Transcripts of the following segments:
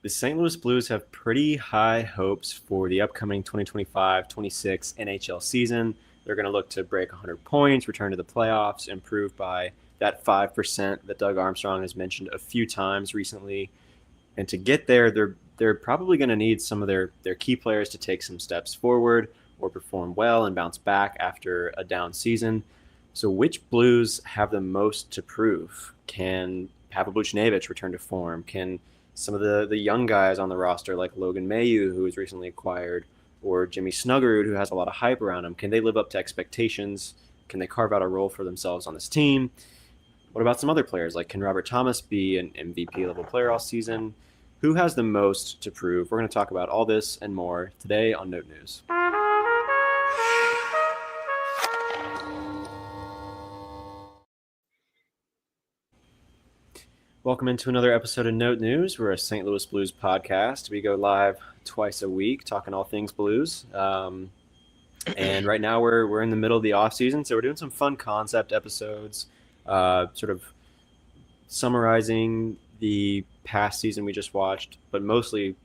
The St. Louis Blues have pretty high hopes for the upcoming 2025-26 NHL season. They're going to look to break 100 points, return to the playoffs, improve by that 5% that Doug Armstrong has mentioned a few times recently. And to get there, they're probably going to need some of their key players to take some steps forward or perform well and bounce back after a down season. So which Blues have the most to prove? Can Pavel Buchnevich return to form? Can some of the young guys on the roster like Logan Mailloux, who was recently acquired, or Jimmy Snuggerud, who has a lot of hype around him, can they live up to expectations? Can they carve out a role for themselves on this team? What about some other players? Like, can Robert Thomas be an MVP level player all season? Who has the most to prove? We're going to talk about all this and more today on Note News. Welcome into another episode of Note News. We're a St. Louis Blues podcast. We go live twice a week talking all things Blues. And right now we're in the middle of the off season, so we're doing some fun concept episodes, sort of summarizing the past season we just watched, but mostly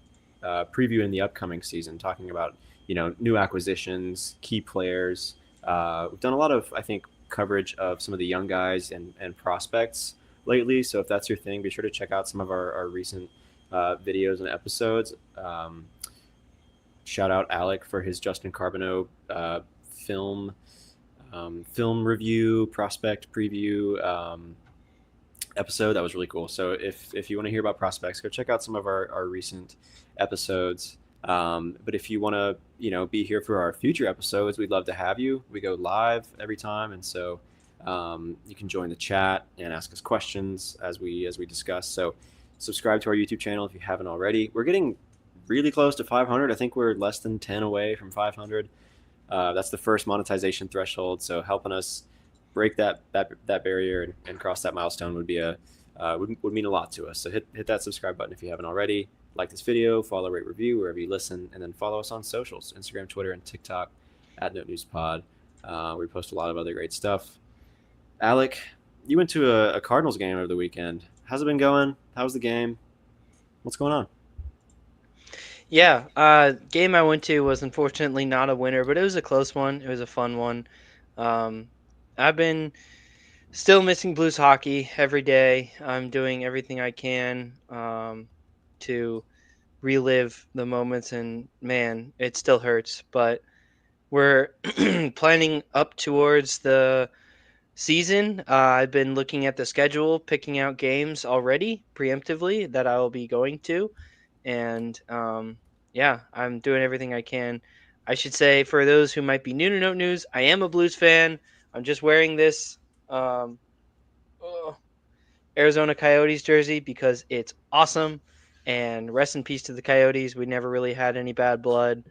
previewing the upcoming season, talking about new acquisitions, key players. We've done a lot of, I think, coverage of some of the young guys and prospects lately. So if that's your thing, be sure to check out some of our recent videos and episodes. Shout out Alec for his Justin Carbonneau film review, prospect preview episode. That was really cool. So if you want to hear about prospects, go check out some of our recent episodes. But if you want to be here for our future episodes, we'd love to have you. We go live every time, and so you can join the chat and ask us questions as we discuss. So subscribe to our YouTube channel if you haven't already. We're getting really close to 500. I think we're less than 10 away from 500. That's the first monetization threshold. So helping us break that barrier and cross that milestone would be would mean a lot to us. So hit that subscribe button if you haven't already. Like this video, follow, rate, review wherever you listen, and then follow us on socials: Instagram, Twitter, and TikTok at Note News Pod. We post a lot of other great stuff. Alec, you went to a Cardinals game over the weekend. How's it been going? How's the game? What's going on? Yeah, game I went to was unfortunately not a winner, but it was a close one. It was a fun one. Um, I've been still missing Blues hockey every day. I'm doing everything I can to relive the moments, and man, it still hurts. But we're planning up towards the season. I've been looking at the schedule, picking out games already preemptively that I will be going to, and yeah, I'm doing everything I can. I should say, for those who might be new to Note News, I am a Blues fan. I'm just wearing this um, oh, Arizona Coyotes jersey because it's awesome. And rest in peace to the Coyotes. We never really had any bad blood.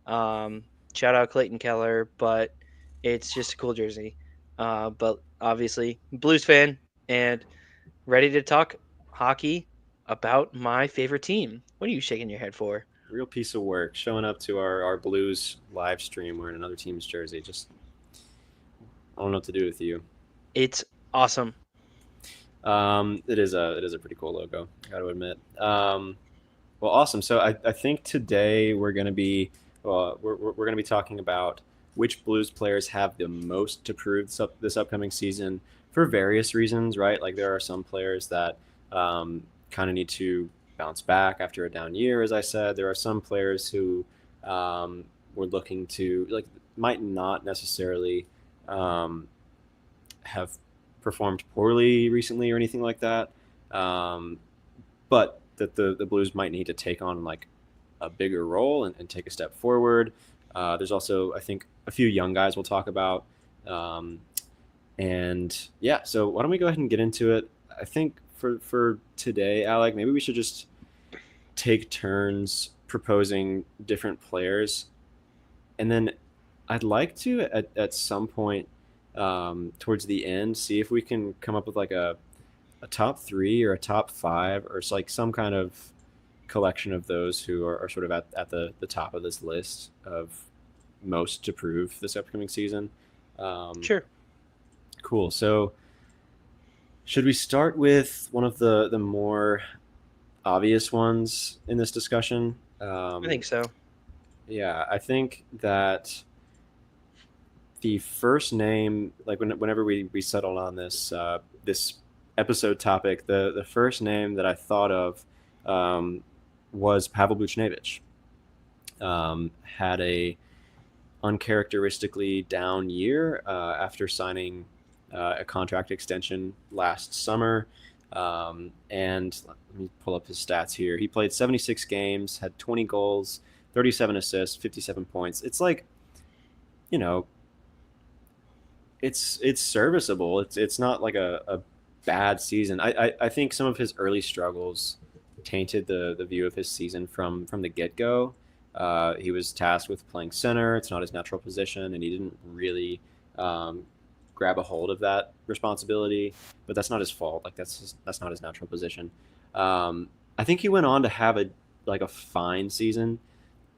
Um, Shout out Clayton Keller, but it's just a cool jersey. But obviously, Blues fan and ready to talk hockey about my favorite team. What are you shaking your head for? Real piece of work showing up to our Blues live stream wearing another team's jersey. Just I don't know what to do with you. It's awesome. It is a pretty cool logo. Got to admit. Well, awesome. So I think today we're going to be talking about which Blues players have the most to prove this upcoming season for various reasons, right? Like there are some players that kind of need to bounce back after a down year, as I said. There are some players who we're looking to might not necessarily have performed poorly recently or anything like that, but that the Blues might need to take on like a bigger role and take a step forward. There's also, I think, a few young guys we'll talk about. And yeah, so why don't we go ahead and get into it? I think for today, Alec, maybe we should just take turns proposing different players. And then I'd like to, at some point towards the end, see if we can come up with like a top three or a top five or it's like some kind of collection of those who are sort of at the top of this list of most to prove this upcoming season. Um, Sure. cool. So should we start with one of the more obvious ones in this discussion. I think so. Yeah, I think that the first name, like whenever we settled on this episode topic, the first name that I thought of um, was Pavel Buchnevich. Had a uncharacteristically down year after signing a contract extension last summer. And let me pull up his stats here. He played 76 games, had 20 goals, 37 assists, 57 points. It's like, you know, it's serviceable. It's not like a bad season. I think some of his early struggles tainted the view of his season from the get go. He was tasked with playing center. It's not his natural position, and he didn't really um, grab a hold of that responsibility. But that's not his fault. Like that's not his natural position. I think he went on to have a fine season,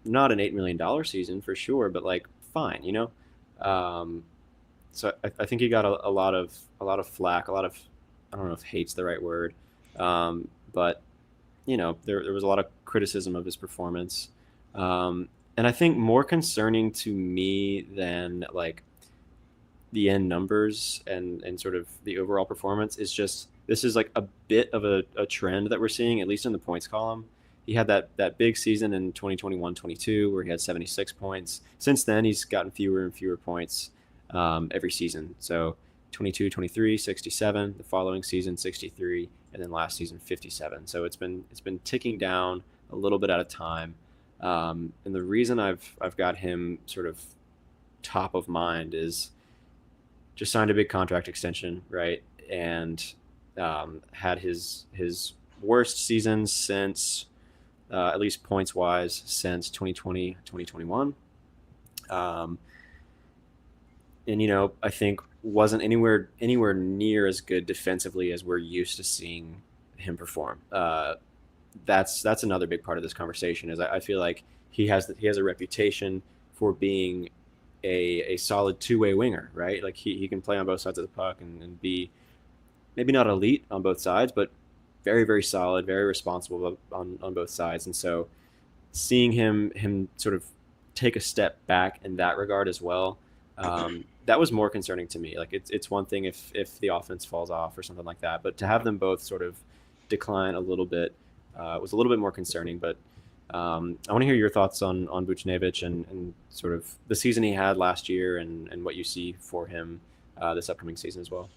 not an $8 million season for sure, but like fine, you know. Um, so I think he got a lot of flack, a lot of, I don't know if hate's the right word, but there was a lot of criticism of his performance, and I think more concerning to me than like the end numbers and sort of the overall performance is just this is like a bit of a trend that we're seeing, at least in the points column. He had that big season in 2021-22 where he had 76 points. Since then, he's gotten fewer and fewer points every season. So 22-23, 67. The following season, 63, and then last season, 57. So it's been ticking down a little bit at a time. And the reason I've got him sort of top of mind is just signed a big contract extension, right? And had his worst season since at least points wise since 2020 2021. um, and I think wasn't anywhere near as good defensively as we're used to seeing him perform. That's another big part of this conversation is I feel like he has a reputation for being a solid two-way winger, right? Like he can play on both sides of the puck and be maybe not elite on both sides, but very, very solid, very responsible on both sides. And so seeing him sort of take a step back in that regard as well, that was more concerning to me. Like it's one thing if the offense falls off or something like that, but to have them both sort of decline a little bit was a little bit more concerning. But I want to hear your thoughts on Buchnevich and sort of the season he had last year and what you see for him this upcoming season as well.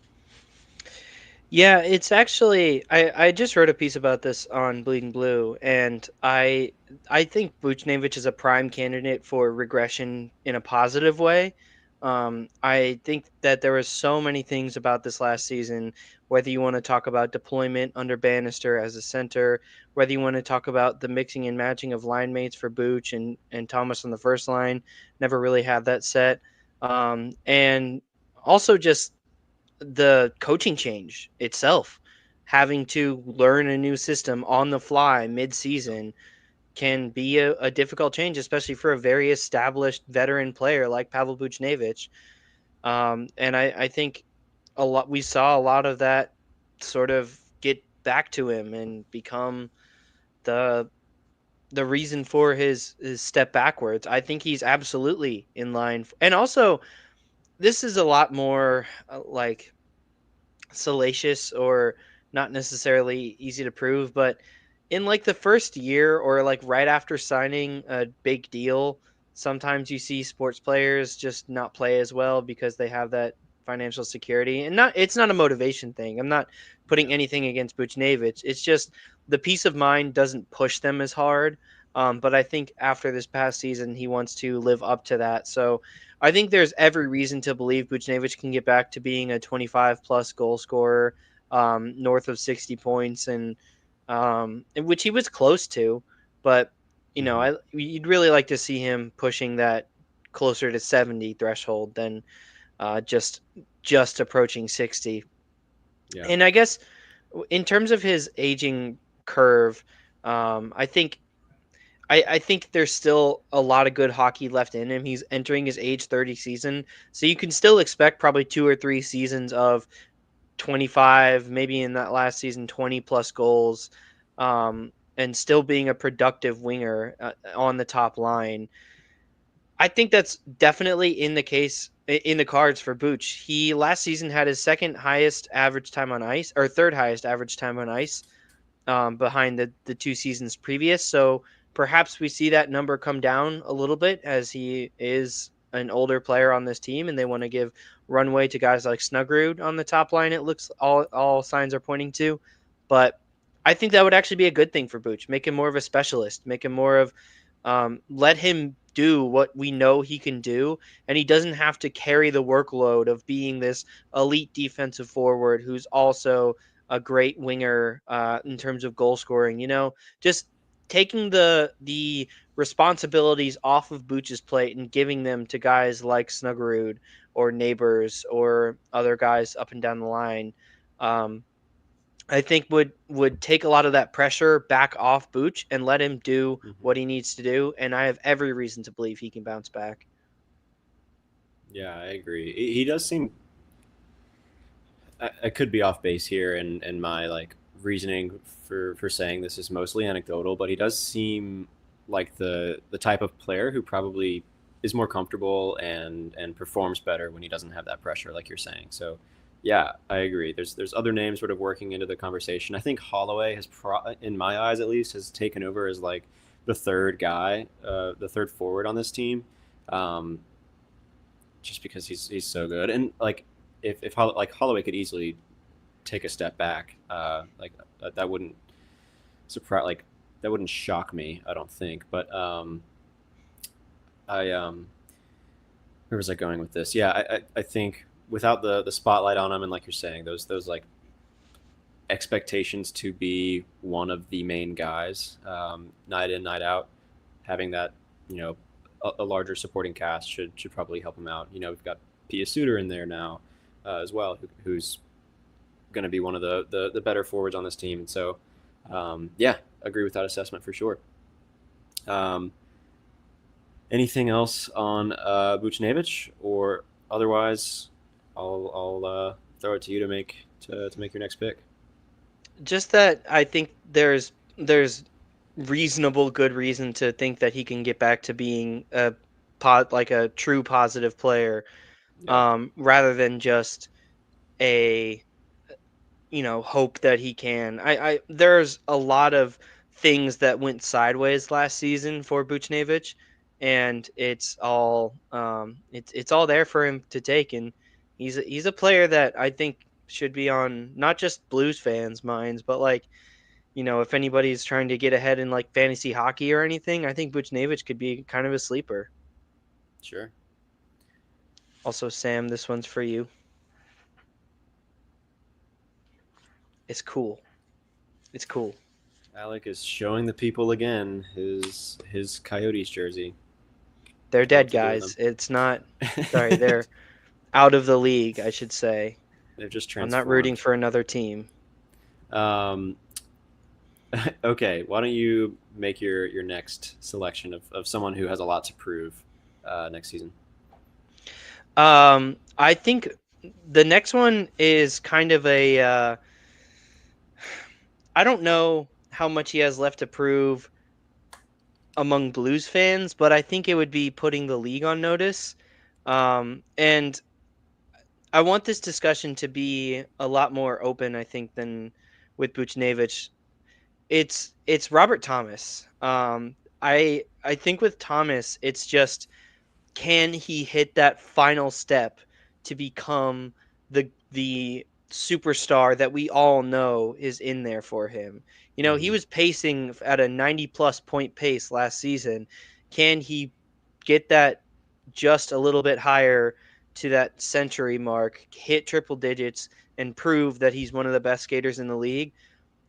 Yeah, it's actually I just wrote a piece about this on Bleeding Blue, and I think Buchnevich is a prime candidate for regression in a positive way. I think that there was so many things about this last season, whether you want to talk about deployment under Bannister as a center, whether you want to talk about the mixing and matching of line mates for Booch and Thomas on the first line, never really had that set. And also just the coaching change itself, having to learn a new system on the fly mid-season can be a difficult change, especially for a very established veteran player like Pavel Buchnevich. And I think we saw a lot of that sort of get back to him and become the the reason for his step backwards. I think he's absolutely in line. And also, this is a lot more like salacious or not necessarily easy to prove, but in like the first year or like right after signing a big deal, sometimes you see sports players just not play as well because they have that financial security. And not it's not a motivation thing. I'm not putting Yeah. anything against Buchnevich. It's just the peace of mind doesn't push them as hard. But I think after this past season, he wants to live up to that. So I think there's every reason to believe Buchnevich can get back to being a 25 plus goal scorer, north of 60 points, and which he was close to. But Hmm. you'd really like to see him pushing that closer to 70 threshold than just approaching 60. Yeah. And I guess in terms of his aging curve, I think I think there's still a lot of good hockey left in him. He's entering his age 30 season. So you can still expect probably 2 or 3 seasons of 25, maybe in that last season, 20 plus goals. Um, and still being a productive winger on the top line. I think that's definitely in the cards for Booch. He last season had his second highest average time on ice, or third highest average time on ice, behind the 2 seasons previous. So perhaps we see that number come down a little bit as he is an older player on this team, and they want to give runway to guys like Snuggerud on the top line. It looks all signs are pointing to, but I think that would actually be a good thing for Booch. Make him more of a specialist. Make him more of let him do what we know he can do, and he doesn't have to carry the workload of being this elite defensive forward who's also a great winger in terms of goal scoring. Just taking the responsibilities off of Booch's plate and giving them to guys like Snuggerud or Neighbors or other guys up and down the line. Um, I think would take a lot of that pressure back off Booch and let him do Hmm. what he needs to do. And I have every reason to believe he can bounce back. Yeah, I agree. He does seem. I could be off base here, and my like reasoning for saying this is mostly anecdotal, but he does seem like the type of player who probably is more comfortable and performs better when he doesn't have that pressure, like you're saying. So, yeah, I agree. There's other names sort of working into the conversation. I think Holloway has, in my eyes at least, has taken over as like the third guy, the third forward on this team. Um, just because he's so good. And like if like Holloway could easily take a step back, like that wouldn't surprise like that wouldn't shock me. I don't think. But I where was I going with this? Yeah, I think without the spotlight on him and like you're saying those like expectations to be one of the main guys, night in night out, having that you know a larger supporting cast should probably help him out. We've got Pia Suter in there now as well, who's going to be one of the better forwards on this team. And so, yeah, agree with that assessment for sure. Um, Anything else on Buchnevich, or otherwise, I'll throw it to you to make your next pick. Just that I think there's reasonable good reason to think that he can get back to being like a true positive player, Yeah. rather than just a hope that he can. I There's a lot of things that went sideways last season for Buchnevich, and it's all there for him to take. And he's a player that I think should be on not just Blues fans' minds, but like if anybody's trying to get ahead in like fantasy hockey or anything, I think Buchnevich could be kind of a sleeper. Sure. Also, Sam, this one's for you. It's cool. It's cool. Alec is showing the people again his Coyotes jersey. They're Love dead, to do guys. It's not. Sorry, they're out of the league, I should say. They've just I'm not rooting transformed. for another team. Um, okay, why don't you make your next selection of someone who has a lot to prove next season? I think the next one is kind of a. I don't know how much he has left to prove among Blues fans, but I think it would be putting the league on notice. And I want this discussion to be a lot more open, I think, than with Buchnevich. It's Robert Thomas. I think with Thomas, it's just can he hit that final step to become the superstar that we all know is in there for him. He Hmm. was pacing at a 90 plus point pace last season. Can he get that just a little bit higher to that century mark, hit triple digits, and prove that he's one of the best skaters in the league?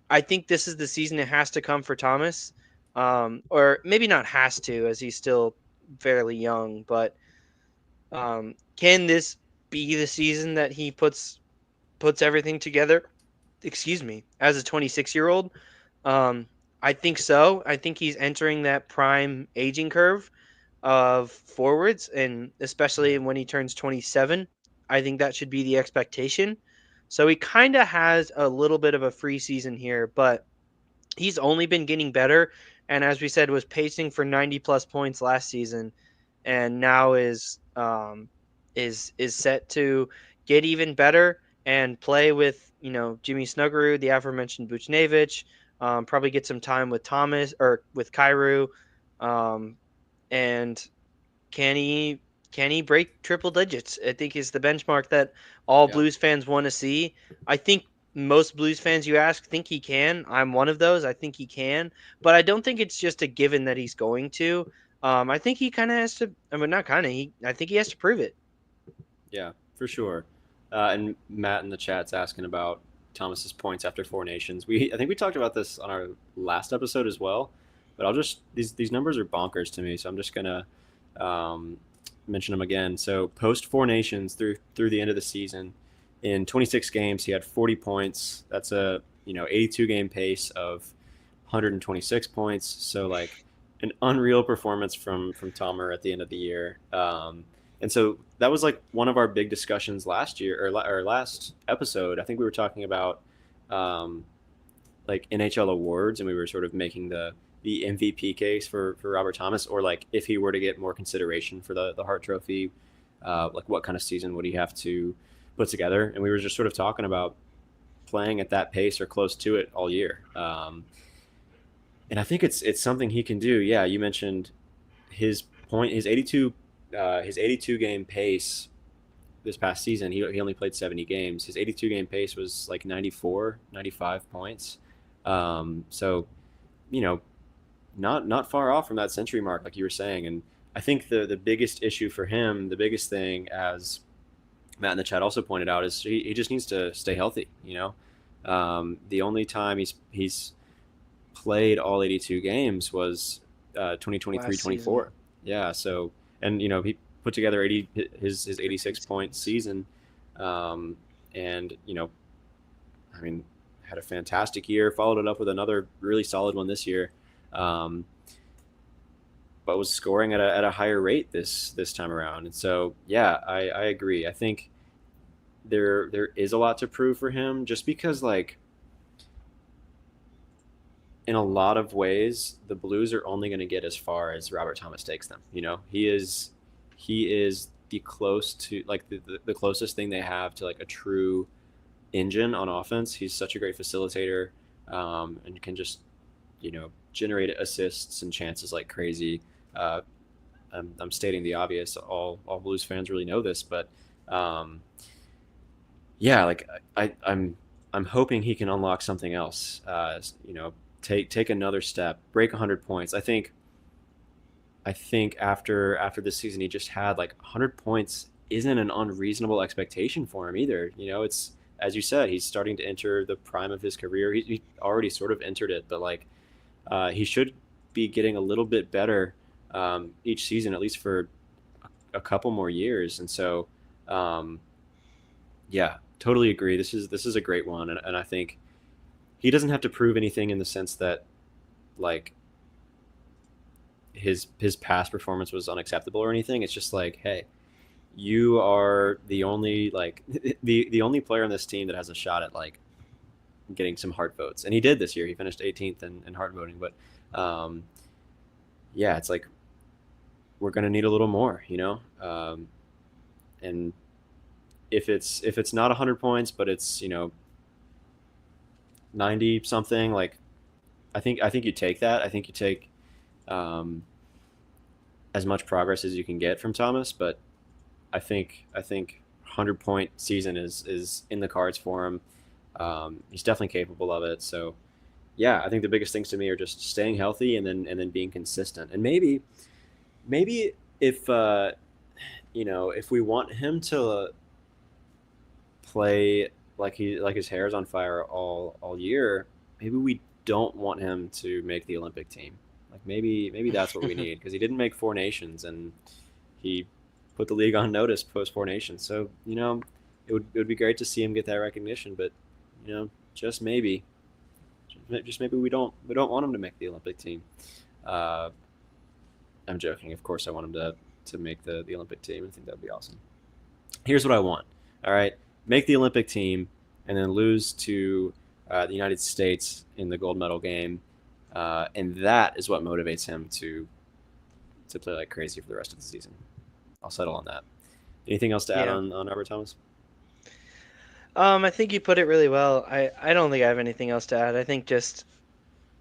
I think this is the season it has to come for Thomas. Or maybe not has to, as he's still fairly young, but can this be the season that he puts everything together? Excuse me, as a 26-year-old, um, I think so. I think he's entering that prime aging curve of forwards, and especially Yeah. when he turns 27, I think that should be the expectation. So he kind of has a little bit of a free season here, but he's only been getting better, and as we said, was pacing for 90 plus points last season, and now is set to get even better and play with Jimmy Snuggerud, the aforementioned Buchnevich, probably get some time with Thomas or with Cairo, um, and can he break triple digits? I think is the benchmark that all Yeah. Blues fans want to see. I think most Blues fans you ask think he can. I'm one of those. I think he can, but I don't think it's just a given that he's going to. I think he kind of has to. I mean, not kind of. I think he has to prove it. Yeah, for sure. And Matt in the chat's asking about Thomas's points after Four Nations. I think we talked about this on our last episode as well, but I'll just these numbers are bonkers to me, so I'm just gonna um, mention them again. So post Four Nations through the end of the season, in 26 games he had 40 points. That's a 82 game pace of 126 points. So like an unreal performance from Tomer at the end of the year. And so that was like one of our big discussions last year or last episode. I think we were talking about um, like NHL awards, and we were sort of making the MVP case for Robert Thomas, or like if he were to get more consideration for the Hart Trophy, like what kind of season would he have to put together? And we were just sort of talking about playing at that pace or close to it all year. And I think it's something he can do. Yeah, you mentioned his point, his 82 game pace this past season. He only played 70 games. His 82 game pace was like 94, 95 points. So, you know, not far off from that century mark, like you were saying. And I think the biggest issue for him, the biggest thing, as Matt in the chat also pointed out, is he just needs to stay healthy. The only time he's played all 82 games was Last season. 2023-24. Yeah, so and he put together 80 his 86 point season, and I mean had a fantastic year. Followed it up with another really solid one this year, um, but was scoring at a higher rate this time around. And so yeah, I agree. I think there is a lot to prove for him, just because like in a lot of ways, the Blues are only going to get as far as Robert Thomas takes them. He is the close to like the closest thing they have to like a true engine on offense. He's such a great facilitator, and can just generate assists and chances like crazy. Uh, I'm stating the obvious. All Blues fans really know this, but um, yeah, like I'm hoping he can unlock something else. Take another step, break 100 points. I think after this season, he just had like 100 points isn't an unreasonable expectation for him either. It's as you said, he's starting to enter the prime of his career. He already sort of entered it, but like he should be getting a little bit better each season, at least for a couple more years. And so, um, yeah, totally agree. This is a great one, and I think he doesn't have to prove anything in the sense that like his past performance was unacceptable or anything. It's just like, hey, you are the only like the only player on this team that has a shot at like getting some Hart votes, and he did this year. He finished 18th in Hart voting, but um, yeah, it's like we're gonna need a little more, and if it's not 100 points, but it's 90 something, like I think you take that. I think you take um, as much progress as you can get from Thomas, but I think 100 point season is in the cards for him. He's definitely capable of it. So yeah, I think the biggest things to me are just staying healthy and then being consistent. And maybe if if we want him to play like his hair is on fire all year, maybe we don't want him to make the Olympic team. Like maybe that's what we need, because he didn't make Four Nations, and he put the league on notice post Four Nations. So it would be great to see him get that recognition, but just maybe we don't want him to make the Olympic team. Uh, I'm joking. Of course, I want him to make the Olympic team. I think that'd be awesome. Here's what I want. All right, make the Olympic team, and then lose to the United States in the gold medal game, and that is what motivates him to play like crazy for the rest of the season. I'll settle on that. Anything else to add Yeah. on Robert Thomas? I think you put it really well. I don't think I have anything else to add. I think just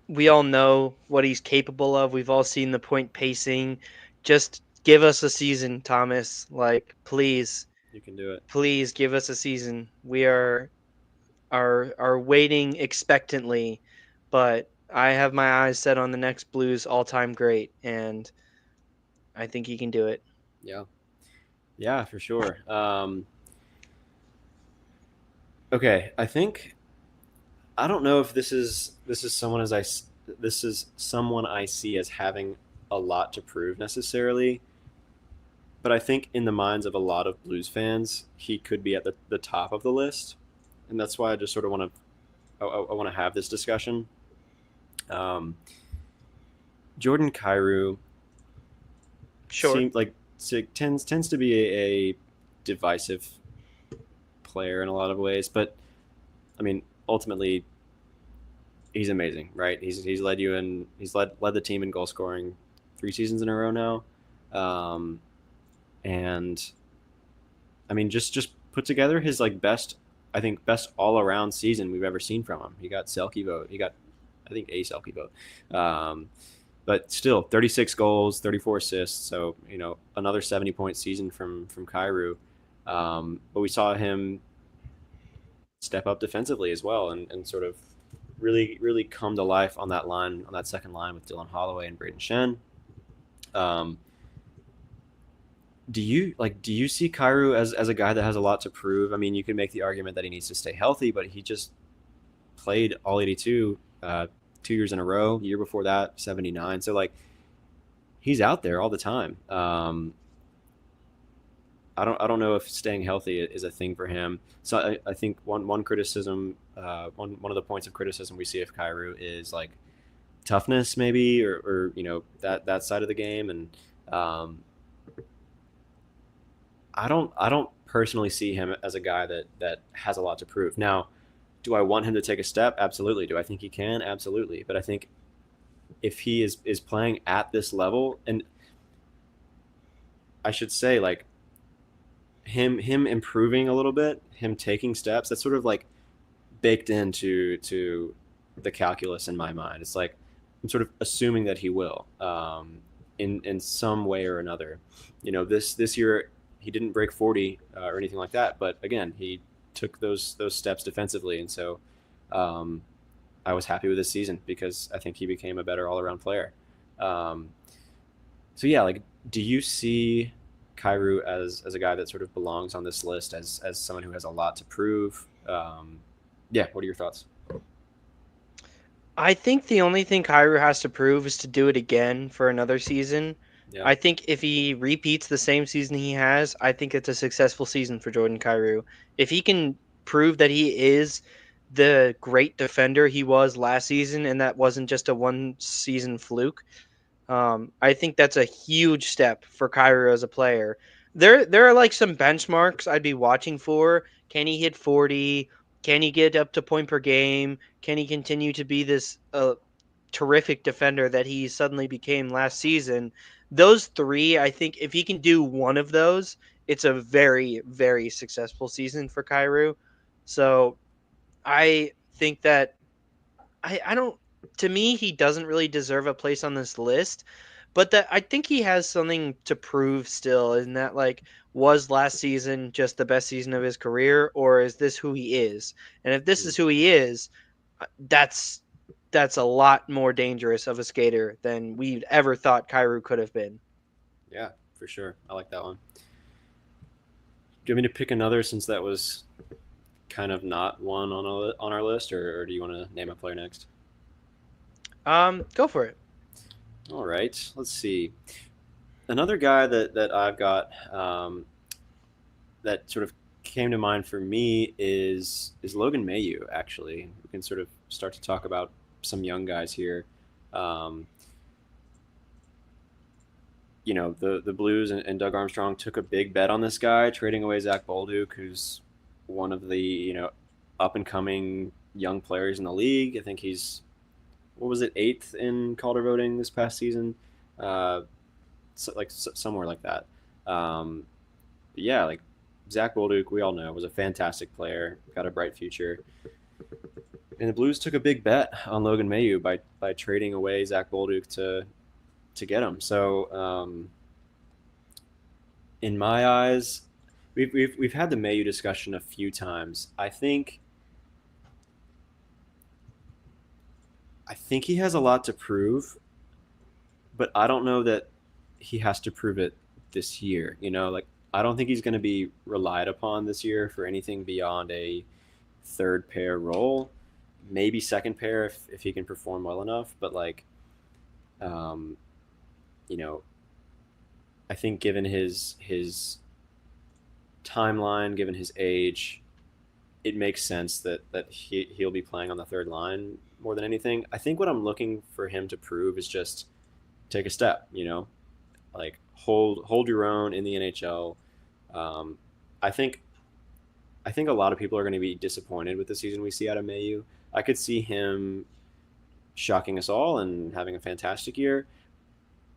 we all know what he's capable of. We've all seen the point pacing. Just give us a season, Thomas. Like, please, You can do it. please give us a season. We are waiting expectantly, but I have my eyes set on the next Blues all-time great, and I think he can do it. Yeah, yeah, for sure. Okay, I don't know if this is someone I see as having a lot to prove necessarily, but I think in the minds of a lot of Blues fans, he could be at the top of the list, and that's why I just sort of I want to have this discussion. Um, Jordan Kyrou Sure. seems like tends to be a divisive player in a lot of ways, but I mean ultimately he's amazing, right? He's led the team in goal scoring 3 seasons in a row now, and I mean just put together his like best all around season we've ever seen from him. He got Selke vote. He got I think a Selke vote. But still 36 goals, 34 assists. So another 70-point season from Kyrou. But we saw him step up defensively as well, and sort of really come to life on that second line with Dylan Holloway and Braden Shen. Um, do you see Kyrou as a guy that has a lot to prove? I mean, you could make the argument that he needs to stay healthy, but he just played all 82 2 years in a row. Year before that, 79. So like he's out there all the time. I don't know if staying healthy is a thing for him. So I think one criticism, one of the points of criticism we see of Kyrou is like toughness, maybe, or that side of the game, and um, I don't personally see him as a guy that has a lot to prove. Now, do I want him to take a step? Absolutely. Do I think he can? Absolutely. But I think if he is playing at this level, and I should say like him improving a little bit, him taking steps, that's sort of like baked into the calculus in my mind. It's like I'm sort of assuming that he will, in some way or another. This year he didn't break 40 or anything like that, but again he took those steps defensively, and so um, I was happy with this season because I think he became a better all around player. Um, so yeah, like, do you see Kyrou as a guy that sort of belongs on this list as someone who has a lot to prove? Yeah, what are your thoughts? I think the only thing Kyrie has to prove is to do it again for another season. Yeah. I think if he repeats the same season he has, I think it's a successful season for Jordan Kyrou. If he can prove that he is the great defender he was last season and that wasn't just a one season fluke, I think that's a huge step for Kyrie as a player. There are like some benchmarks I'd be watching for. Can he hit 40? Can he get up to point per game? Can he continue to be this terrific defender that he suddenly became last season? Those three, I think, if he can do one of those, it's a very, very successful season for Kyrie. So I think that I don't. To me, he doesn't really deserve a place on this list, but that I think he has something to prove still. In that, like, was last season just the best season of his career, or is this who he is? And if this Mm, is who he is, that's a lot more dangerous of a skater than we ever thought Kyrou could have been. yeah, for sure. I like that one. Do you want me to pick another since that was kind of not one on our list, or do you want to name a player next? Go for it. All right, let's see. Another guy that I've got, that sort of came to mind for me is Logan Mailloux. Actually, we can sort of start to talk about some young guys here. Um, the Blues and Doug Armstrong took a big bet on this guy, trading away Zach Bolduc, who's one of the up and coming young players in the league. I think he's, what was it, eighth in Calder voting this past season, uh, somewhere like that. Um, yeah, like Zach Bolduc, we all know, was a fantastic player, got a bright future. And the Blues took a big bet on Logan Mailloux by trading away Zach Bolduc to get him. So in my eyes, we've had the Mailloux discussion a few times. I think he has a lot to prove, but I don't know that he has to prove it this year. Like I don't think he's going to be relied upon this year for anything beyond a third pair role, maybe second pair if he can perform well enough. But like, um, you know, I think given his timeline, given his age, it makes sense that he'll be playing on the third line more than anything. I think what I'm looking for him to prove is just take a step. Like hold your own in the NHL. Um, I think I think a lot of people are going to be disappointed with the season we see out of Mayu. I could see him shocking us all and having a fantastic year,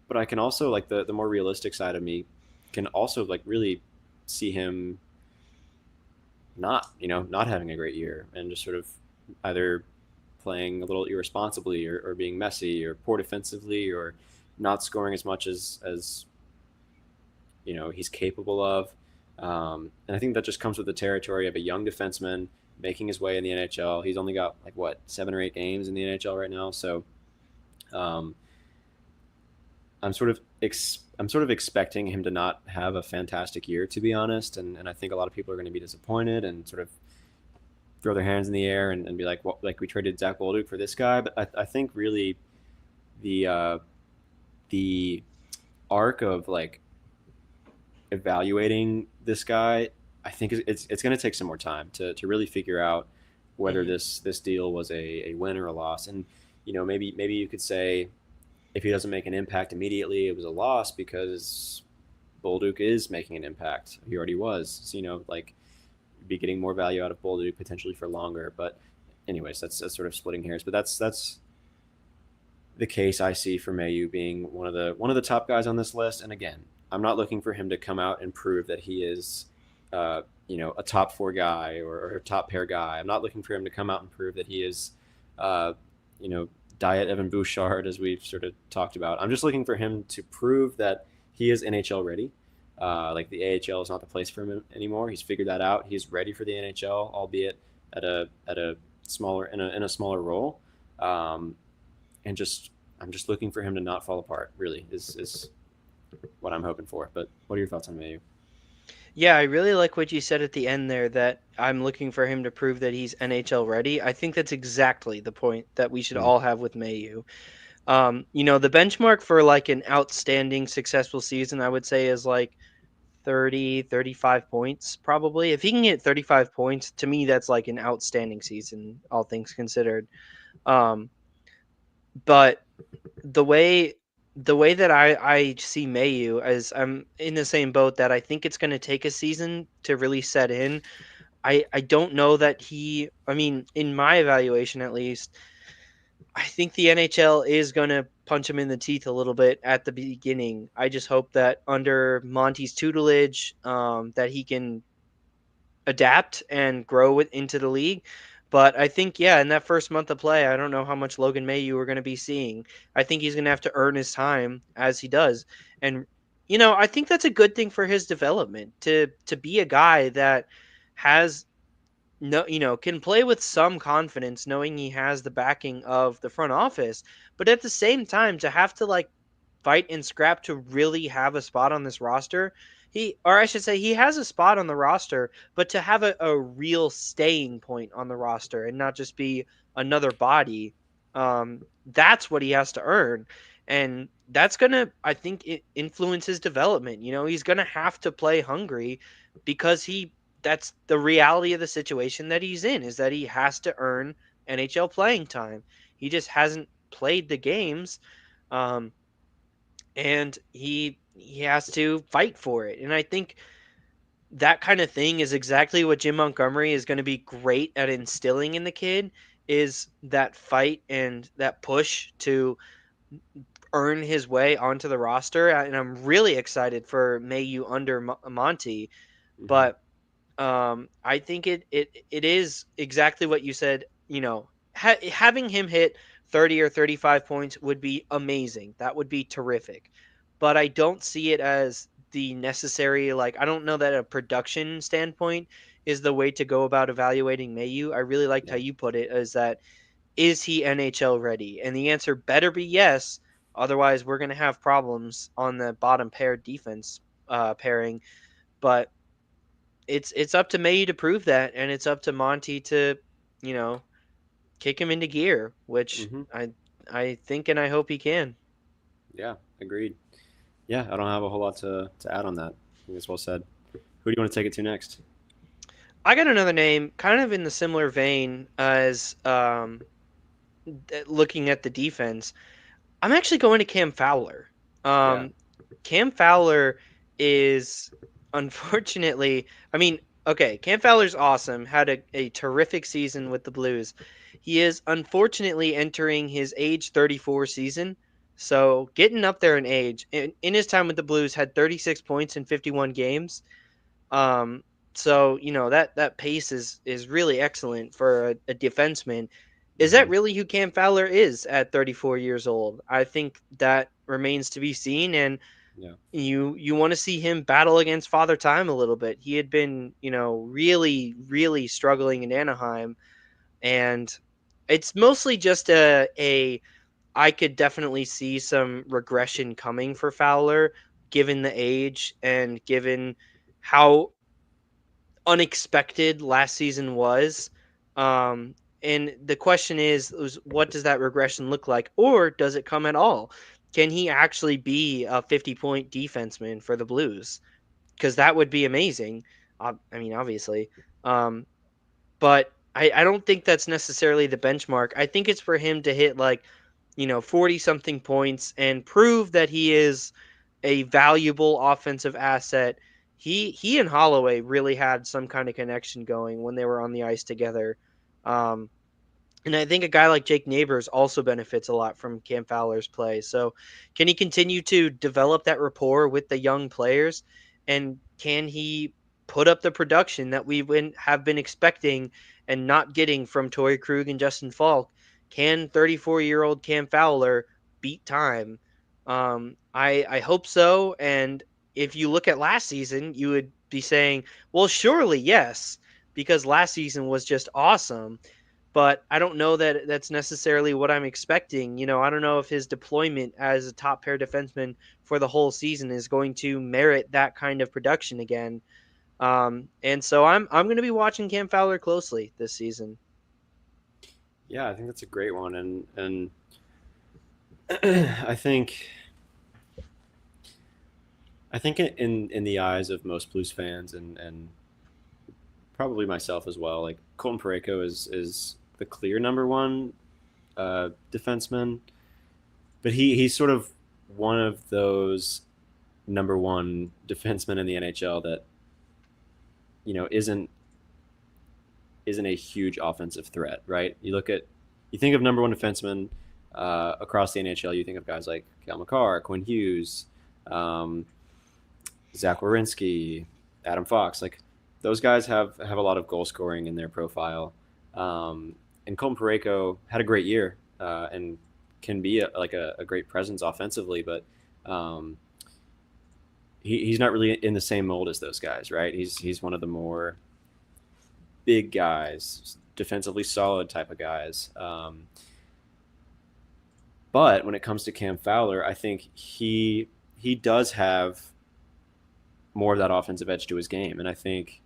but I can also like the more realistic side of me can also like really see him not having a great year and just sort of either playing a little irresponsibly or being messy or poor defensively or not scoring as much as he's capable of. And I think that just comes with the territory of a young defenseman making his way in the NHL. He's only got like what 7 or 8 games in the NHL right now, so um, I'm sort of expecting him to not have a fantastic year, to be honest. And I think a lot of people are going to be disappointed and sort of throw their hands in the air and be like, "What? Like we traded Zach Bolduc for this guy?" But I think really the the arc of like evaluating this guy, I think it's going to take some more time to really figure out whether Mhm. this deal was a win or a loss. And maybe you could say if he doesn't make an impact immediately, it was a loss because Bolduc is making an impact. He already was. So, like be getting more value out of Bolduc potentially for longer. But anyways, that's sort of splitting hairs. But that's the case I see for Mayu being one of the top guys on this list. And again, I'm not looking for him to come out and prove that he is, a top four guy or a top pair guy. I'm not looking for him to come out and prove that he is, uh, you know, Diet Evan Bouchard, as we've sort of talked about. I'm just looking for him to prove that he is NHL ready. Like the AHL is not the place for him anymore. He's figured that out. He's ready for the NHL, albeit at a smaller in a smaller role. Um, and just I'm just looking for him to not fall apart. Really, is what I'm hoping for. But what are your thoughts on Mayu? Yeah, I really like what you said at the end there that I'm looking for him to prove that he's NHL ready. I think that's exactly the point that we should Mm, all have with Mayu. The benchmark for like an outstanding successful season, I would say is like 30, 35 points probably. If he can get 35 points, to me that's like an outstanding season, all things considered. Um, but the way the way that I see Mayu as I'm in the same boat that I think it's going to take a season to really set in. I don't know that I mean, in my evaluation at least, I think the NHL is going to punch him in the teeth a little bit at the beginning. I just hope that under Monty's tutelage, that he can adapt and grow it into the league. But I think, yeah, in that first month of play, I don't know how much Logan Mailloux we're going to be seeing. I think he's going to have to earn his time as he does. And, I think that's a good thing for his development to be a guy that has no, can play with some confidence knowing he has the backing of the front office, but at the same time to have to like fight and scrap to really have a spot on this roster. Or I should say, he has a spot on the roster, but to have a real staying point on the roster and not just be another body, that's what he has to earn. And that's going to, I think, influence his development. He's going to have to play hungry because that's the reality of the situation that he's in, is that he has to earn NHL playing time. He just hasn't played the games. Um, and he has to fight for it. And I think that kind of thing is exactly what Jim Montgomery is going to be great at instilling in the kid, is that fight and that push to earn his way onto the roster. And I'm really excited for Mayu under Monty, Hmm. but I think it is exactly what you said. Having him hit 30 or 35 points would be amazing. That would be terrific. But I don't see it as the necessary, like, I don't know that a production standpoint is the way to go about evaluating Mayu. I really liked how Yeah. you put it, is that, is he NHL ready? And the answer better be yes. Otherwise, we're going to have problems on the bottom pair defense pairing. But it's up to May to prove that, and it's up to Monty to, you know, kick him into gear, which Hmm. I think and I hope he can. Yeah. Agreed. Yeah, I don't have a whole lot to add on that. I think it's well said. Who do you want to take it to next? I got another name, kind of in the similar vein as looking at the defense. I'm actually going to Cam Fowler. Yeah. Um, Cam Fowler is unfortunately, I mean, okay, Cam Fowler's awesome, had a terrific season with the Blues. He is unfortunately entering his age 34 season. So getting up there in age, in his time with the Blues, had 36 points in 51 games. Um, so that pace is really excellent for a defenseman. Is Hmm. that really who Cam Fowler is at 34 years old? I think that remains to be seen, and Yeah. you want to see him battle against Father Time a little bit. He had been, really really struggling in Anaheim, and it's mostly just a I could definitely see some regression coming for Fowler given the age and given how unexpected last season was. And the question is what does that regression look like, or does it come at all? Can he actually be a 50-point defenseman for the Blues? Because that would be amazing. I mean, obviously. Um, but I don't think that's necessarily the benchmark. I think it's for him to hit, like, 40 something points and prove that he is a valuable offensive asset. He and Holloway really had some kind of connection going when they were on the ice together. Um, and I think a guy like Jake Neighbors also benefits a lot from Cam Fowler's play. So, can he continue to develop that rapport with the young players? And can he put up the production that have been expecting and not getting from Torrey Krug and Justin Falk? Can 34-year-old Cam Fowler beat time? I hope so. And if you look at last season, you would be saying, well, surely yes, because last season was just awesome, but I don't know that that's necessarily what I'm expecting. I don't know if his deployment as a top pair defenseman for the whole season is going to merit that kind of production again. And so I'm going to be watching Cam Fowler closely this season. Yeah, I think that's a great one, and I think in the eyes of most Blues fans and probably myself as well, like Colton Parayko is the clear number one defenseman, but he's sort of one of those number one defensemen in the NHL that isn't a huge offensive threat, right? You think of number one defensemen across the NHL. You think of guys like Cale Makar, Quinn Hughes, um, Zach Werenski, Adam Fox. Like those guys have a lot of goal scoring in their profile. And Colton Parayko had a great year and can be a great presence offensively, but um, he's not really in the same mold as those guys, right? He's one of the more big guys, defensively solid type of guys. But when it comes to Cam Fowler, I think he does have more of that offensive edge to his game, and I think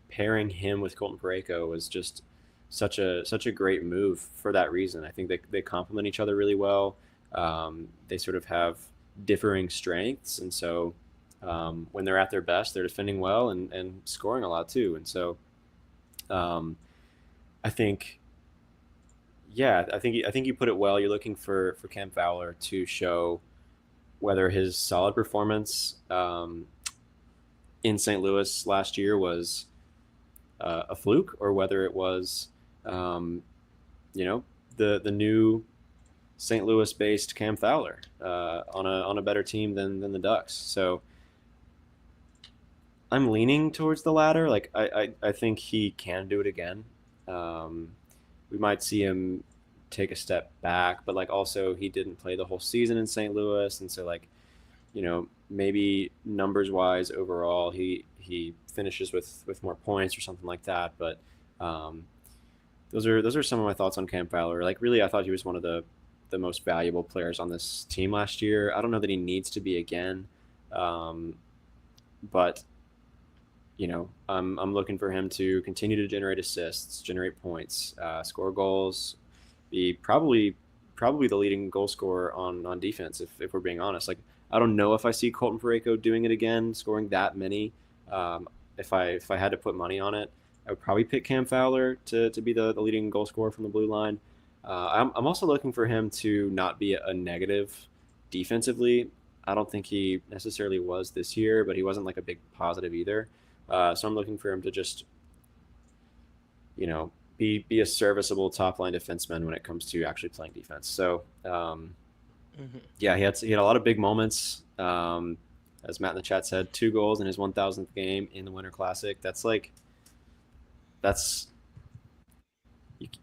pairing him with Colton Parayko was just such a great move for that reason. I think they complement each other really well. They sort of have differing strengths, and so when they're at their best, they're defending well and scoring a lot too. And so um, I think yeah, I think you put it well. You're looking for Cam Fowler to show whether his solid performance in St. Louis last year was a fluke, or whether it was, um, you know, the new St. Louis-based Cam Fowler on a better team than the Ducks. So I'm leaning towards the latter. Like I think he can do it again. Um, we might see him take a step back, but like also he didn't play the whole season in St. Louis, and so like maybe numbers wise overall he finishes with more points or something like that. But um, those are some of my thoughts on Cam Fowler. Like really, I thought he was one of the most valuable players on this team last year. I don't know that he needs to be again, um, but I'm looking for him to continue to generate assists, generate points, score goals, be probably the leading goal scorer on defense. If we're being honest, like I don't know if I see Colton Parayko doing it again, scoring that many. Um, if I had to put money on it, I would probably pick Cam Fowler to be the leading goal scorer from the blue line. I'm also looking for him to not be a negative defensively. I don't think he necessarily was this year, but he wasn't like a big positive either. So I'm looking for him to just, be a serviceable top line defenseman when it comes to actually playing defense. So Hmm. yeah, he had a lot of big moments. As Matt in the chat said, 2 goals in his 1,000th game in the Winter Classic. That's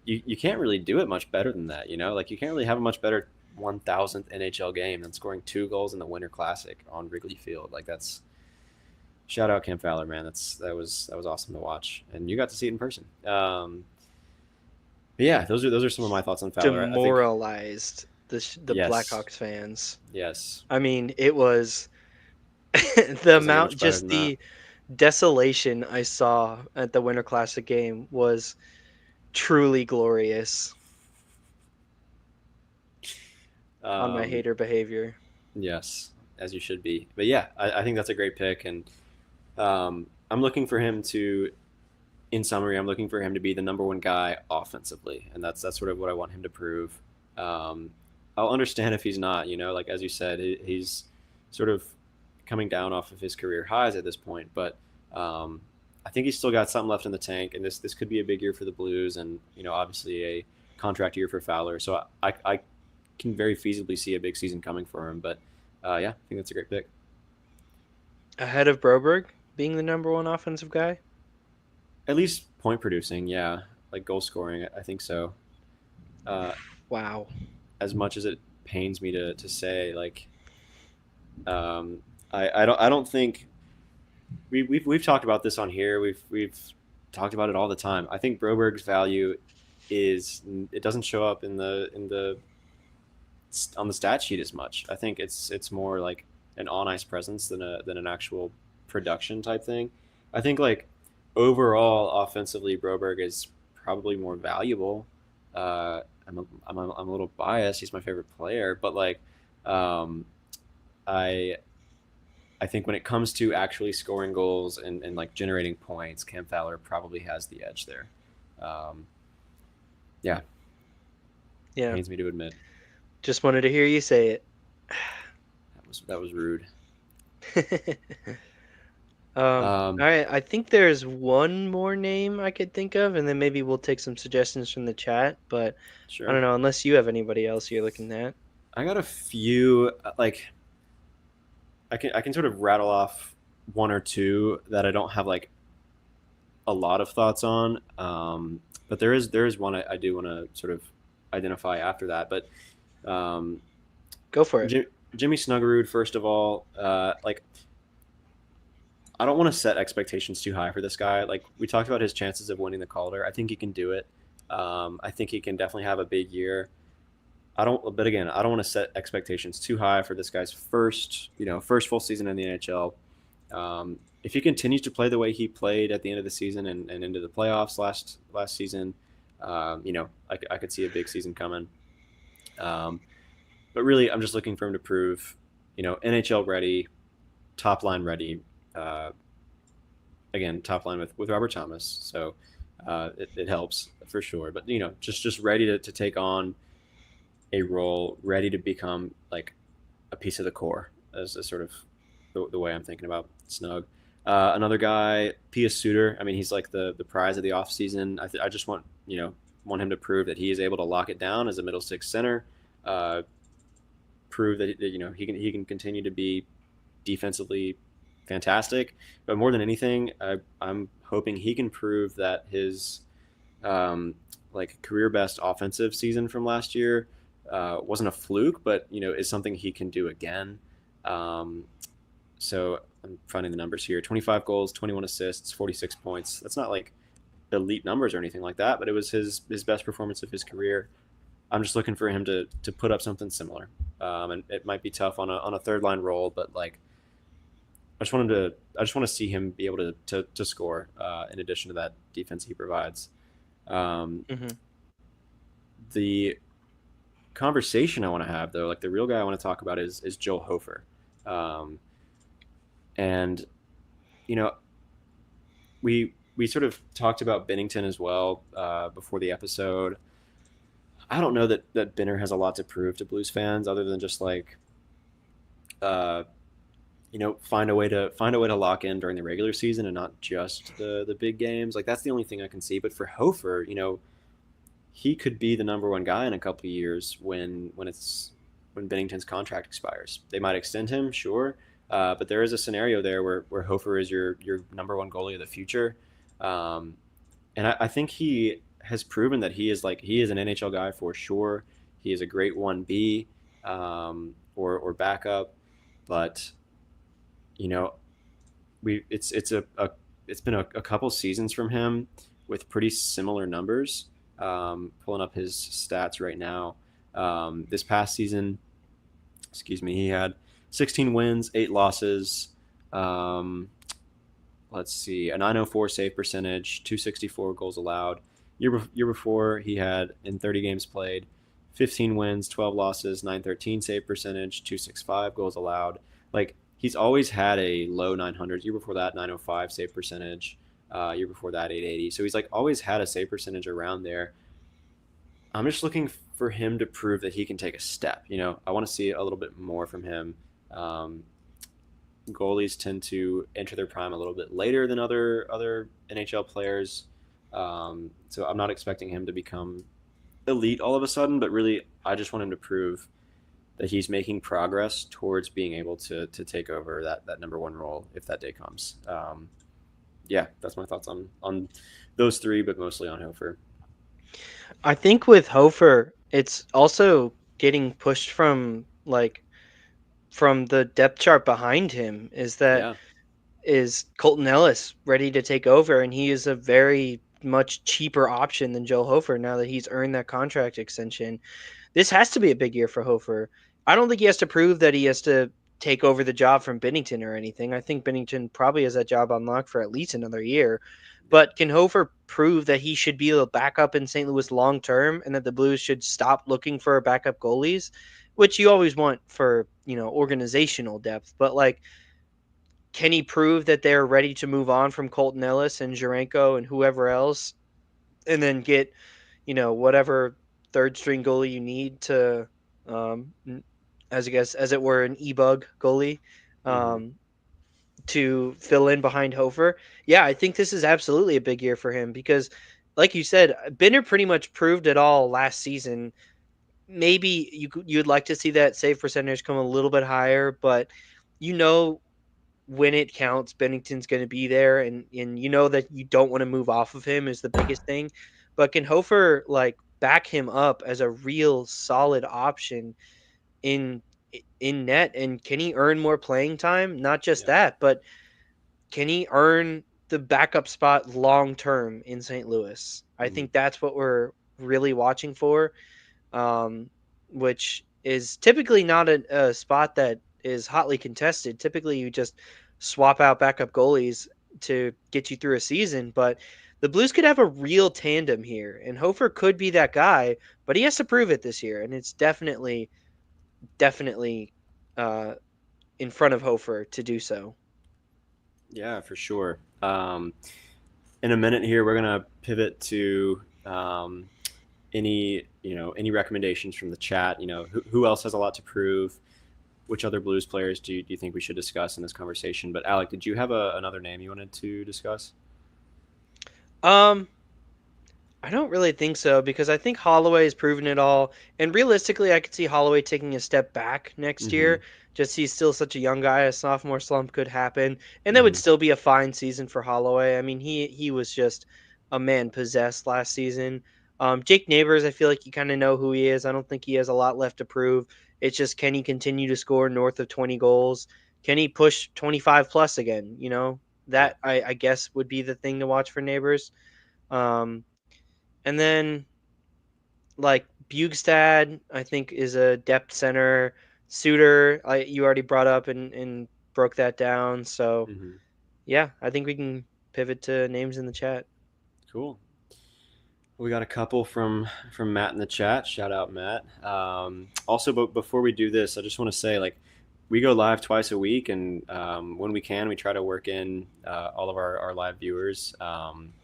you can't really do it much better than that. Like you can't really have a much better 1,000th NHL game than scoring 2 goals in the Winter Classic on Wrigley Field. Like that's shout out Cam Fowler, man. That was awesome to watch, and you got to see it in person. But yeah, those are some of my thoughts on Fowler. I think Demoralized the yes, Blackhawks fans. yes, I mean, it was it the doesn't get much amount, better just than that. the desolation I saw at the Winter Classic game was truly glorious on my Um, hater behavior. yes, as you should be. But yeah, I think that's a great pick, and I'm looking for him to. In summary, I'm looking for him to be the number one guy offensively, and that's sort of what I want him to prove. Um, I'll understand if he's not. Like as you said, he's sort of coming down off of his career highs at this point, but um, I think he's still got something left in the tank, and this could be a big year for the Blues, and obviously a contract year for Fowler. So I can very feasibly see a big season coming for him. But yeah, I think that's a great pick. Ahead of Broberg being the number one offensive guy. At least point producing, yeah, like goal scoring, I think so. Uh, Wow. as much as it pains me to say, like, um, I don't think we've talked about this on here. We've talked about it all the time. I think Broberg's value is it doesn't show up in the on the stat sheet as much. I think it's more like an on ice presence than an actual production type thing. I think like overall offensively, Broberg is probably more valuable. I'm a little biased. He's my favorite player, but like um, I I think when it comes to actually scoring goals and like generating points, Cam Fowler probably has the edge there. Um, yeah, Yeah. pains me to admit Just wanted to hear you say that was rude. it. All Um, right. I think there's one more name I could think of, and then maybe we'll take some suggestions from the chat. But I don't sure. know, unless you have anybody else you're looking at. I got a few like I can sort of rattle off one or two that I don't have like a lot of thoughts on. But there is one I do want to sort of identify after that. But um, Go for it. Jimmy Snuggerud, first of all, like I don't want to set expectations too high for this guy. Like we talked about his chances of winning the Calder. I think he can do it. I think he can definitely have a big year. But again, I don't want to set expectations too high for this guy's first full season in the NHL. If he continues to play the way he played at the end of the season and into the playoffs last season, I could see a big season coming. Um, but really, I'm just looking for him to prove, NHL ready, top line ready. Uh, Again, top line with Robert Thomas, so it helps for sure. But just ready to take on a role, ready to become like a piece of the core, as sort of the way I'm thinking about Snug. Another guy, Pia Suter. I mean, he's like the prize of the offseason. I just want him to prove that he is able to lock it down as a middle six center. Prove that he can continue to be defensively fantastic. But more than anything, I'm hoping he can prove that his like career best offensive season from last year wasn't a fluke, but is something he can do again. Um, so I'm finding the numbers here: 25 goals, 21 assists, 46 points. That's not like elite numbers or anything like that, but it was his best performance of his career. I'm just looking for him to put up something similar. And it might be tough on a third line role, but like I just want to see him be able to score in addition to that defense he provides. Um, Hmm. the conversation I want to have though, like the real guy I want to talk about is Joel Hofer, um, and you know we sort of talked about Bennington as well before the episode. I don't know that Benner has a lot to prove to Blues fans other than just like uh, find a way to lock in during the regular season and not just the big games. Like that's the only thing I can see. But for Hofer, he could be the number one guy in a couple of years when Bennington's contract expires. They might extend him, sure, but there is a scenario there where Hofer is your number one goalie of the future, um, and I think he has proven that he is an NHL guy for sure. He is a great 1B or backup, but you know it's been a couple seasons from him with pretty similar numbers. Pulling up his stats right now. This past season, excuse me, he had 16 wins, 8 losses. Um, let's see, a 904 save percentage, 264 goals allowed. Year before, he had in 30 games played, 15 wins, 12 losses, 913 save percentage, 265 goals allowed. Like he's always had a low 900s. Year before that, 905 save percentage. Year before that, 880. So he's like always had a save percentage around there. I'm just looking for him to prove that he can take a step. I want to see a little bit more from him. Um, Goalies tend to enter their prime a little bit later than other NHL players, so I'm not expecting him to become elite all of a sudden. But really, I just want him to prove that he's making progress towards being able to take over that number one role if that day comes. Yeah, that's my thoughts on those three, but mostly on Hofer. I think with Hofer, it's also getting pushed from the depth chart behind him Yeah. is Colton Ellis ready to take over, and he is a very much cheaper option than Joe Hofer now that he's earned that contract extension. This has to be a big year for Hofer. I don't think he has to prove that he has to take over the job from Bennington or anything. I think Bennington probably has that job unlocked for at least another year. Yeah. But can Hofer prove that he should be a backup in St. Louis long term and that the Blues should stop looking for backup goalies, which you always want for, organizational depth. But like, can he prove that they're ready to move on from Colton Ellis and Jurenko and whoever else and then get, whatever third string goalie you need to, um, as I guess as it were an e-bug goalie, Mm-hmm. um, to fill in behind Hofer. Yeah, I think this is absolutely a big year for him because, like you said, Bender pretty much proved it all last season. Maybe you'd like to see that save percentage come a little bit higher, but you know when it counts, Bennington's going to be there, and you know that you don't want to move off of him is the biggest thing. But can Hofer like back him up as a real solid option in in net, and can he earn more playing time? Not just Yeah. that, but can he earn the backup spot long term in St. Louis? I Mm-hmm. think that's what we're really watching for, um, which is typically not a spot that is hotly contested. Typically, you just swap out backup goalies to get you through a season, but the Blues could have a real tandem here, and Hofer could be that guy, but he has to prove it this year, and it's definitely uh, in front of Hofer to do so. Yeah, for sure. In a minute here, we're gonna pivot to any recommendations from the chat. Who else has a lot to prove. which other Blues players do you think we should discuss in this conversation? But Alec, did you have another name you wanted to discuss? Um, I don't really think so because I think Holloway has proven it all. And realistically, I could see Holloway taking a step back next Mm-hmm. year. Just he's still such a young guy. A sophomore slump could happen, and that would Mm-hmm. still be a fine season for Holloway. I mean, he was just a man possessed last season. Jake Neighbors, I feel like you kind of know who he is. I don't think he has a lot left to prove. It's just can he continue to score north of 20 goals? Can he push 25 plus again? Yeah. That I guess would be the thing to watch for Neighbors. Um, and then like Bugstad, I think is a depth center. Suter, you already brought up and broke that down. So Mm-hmm. yeah, I think we can pivot to names in the chat. Cool. We got a couple from Matt in the chat. Shout out Matt. Also, but before we do this, I just want to say like we go live twice a week, and when we can, we try to work in all of our live viewers.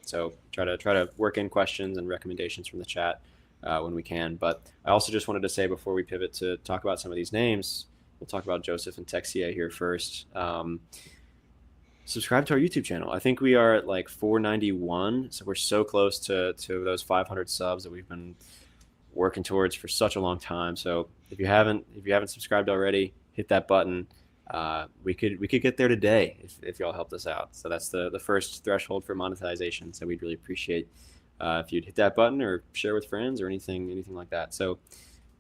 So try to work in questions and recommendations from the chat when we can. But I also just wanted to say before we pivot to talk about some of these names, we'll talk about Joseph and Texier here first. Subscribe to our YouTube channel. I think we are at like 491, so we're so close to those 500 subs that we've been working towards for such a long time. So if you haven't subscribed already, hit that button. We could get there today if y'all helped us out. So that's the first threshold for monetization. So we'd really appreciate if you'd hit that button or share with friends or anything like that. So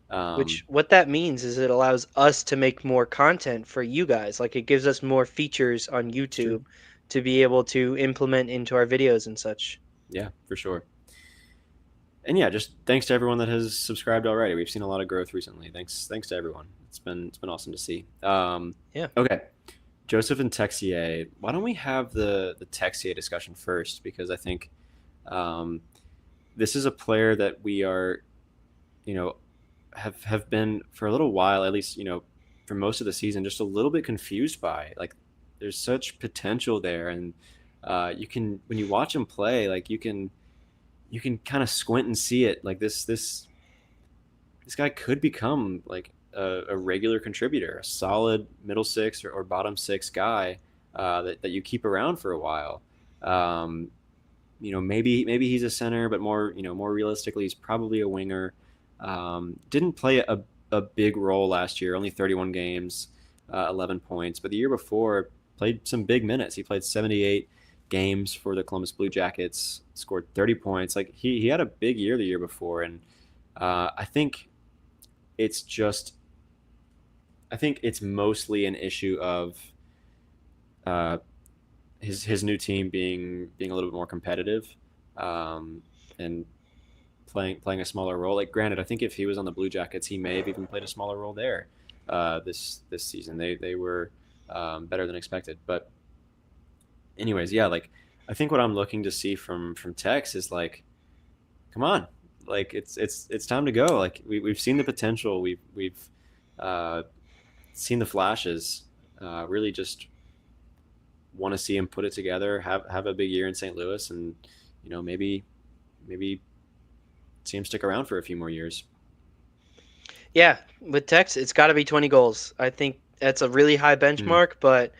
um, Which what that means is it allows us to make more content for you guys. Like it gives us more features on it's true. YouTube to be able to implement into our videos and such. Yeah, for sure. And yeah, just thanks to everyone that has subscribed already. We've seen a lot of growth recently. Thanks to everyone. It's been awesome to see. Yeah. Okay, Joseph and Texier. Why don't we have the Texier discussion first? Because I think um, this is a player that we are, you know, have been for a little while, at least for most of the season, just a little bit confused by. Like, there's such potential there, and you can when you watch him play, like you can kind of squint and see it. Like this guy could become like a regular contributor, a solid middle six or bottom six guy that you keep around for a while. Um, maybe he's a center, but more realistically, he's probably a winger. Didn't play a big role last year, only 31 games, 11 points. But the year before, played some big minutes. He played 78 games for the Columbus Blue Jackets, scored 30 points. Like he had a big year the year before, and I think it's just I think it's mostly an issue of uh, his new team being a little bit more competitive, and playing a smaller role. Like granted, I think if he was on the Blue Jackets, he may have even played a smaller role there this season. They were better than expected. But anyways, yeah, like I think what I'm looking to see from Tex is like, come on, like it's time to go. Like we've seen the potential. We've uh, seen the flashes. Really just want to see him put it together, have a big year in St. Louis, and maybe see him stick around for a few more years. Yeah, with Tex, it's got to be 20 goals. I think that's a really high Mm, benchmark, but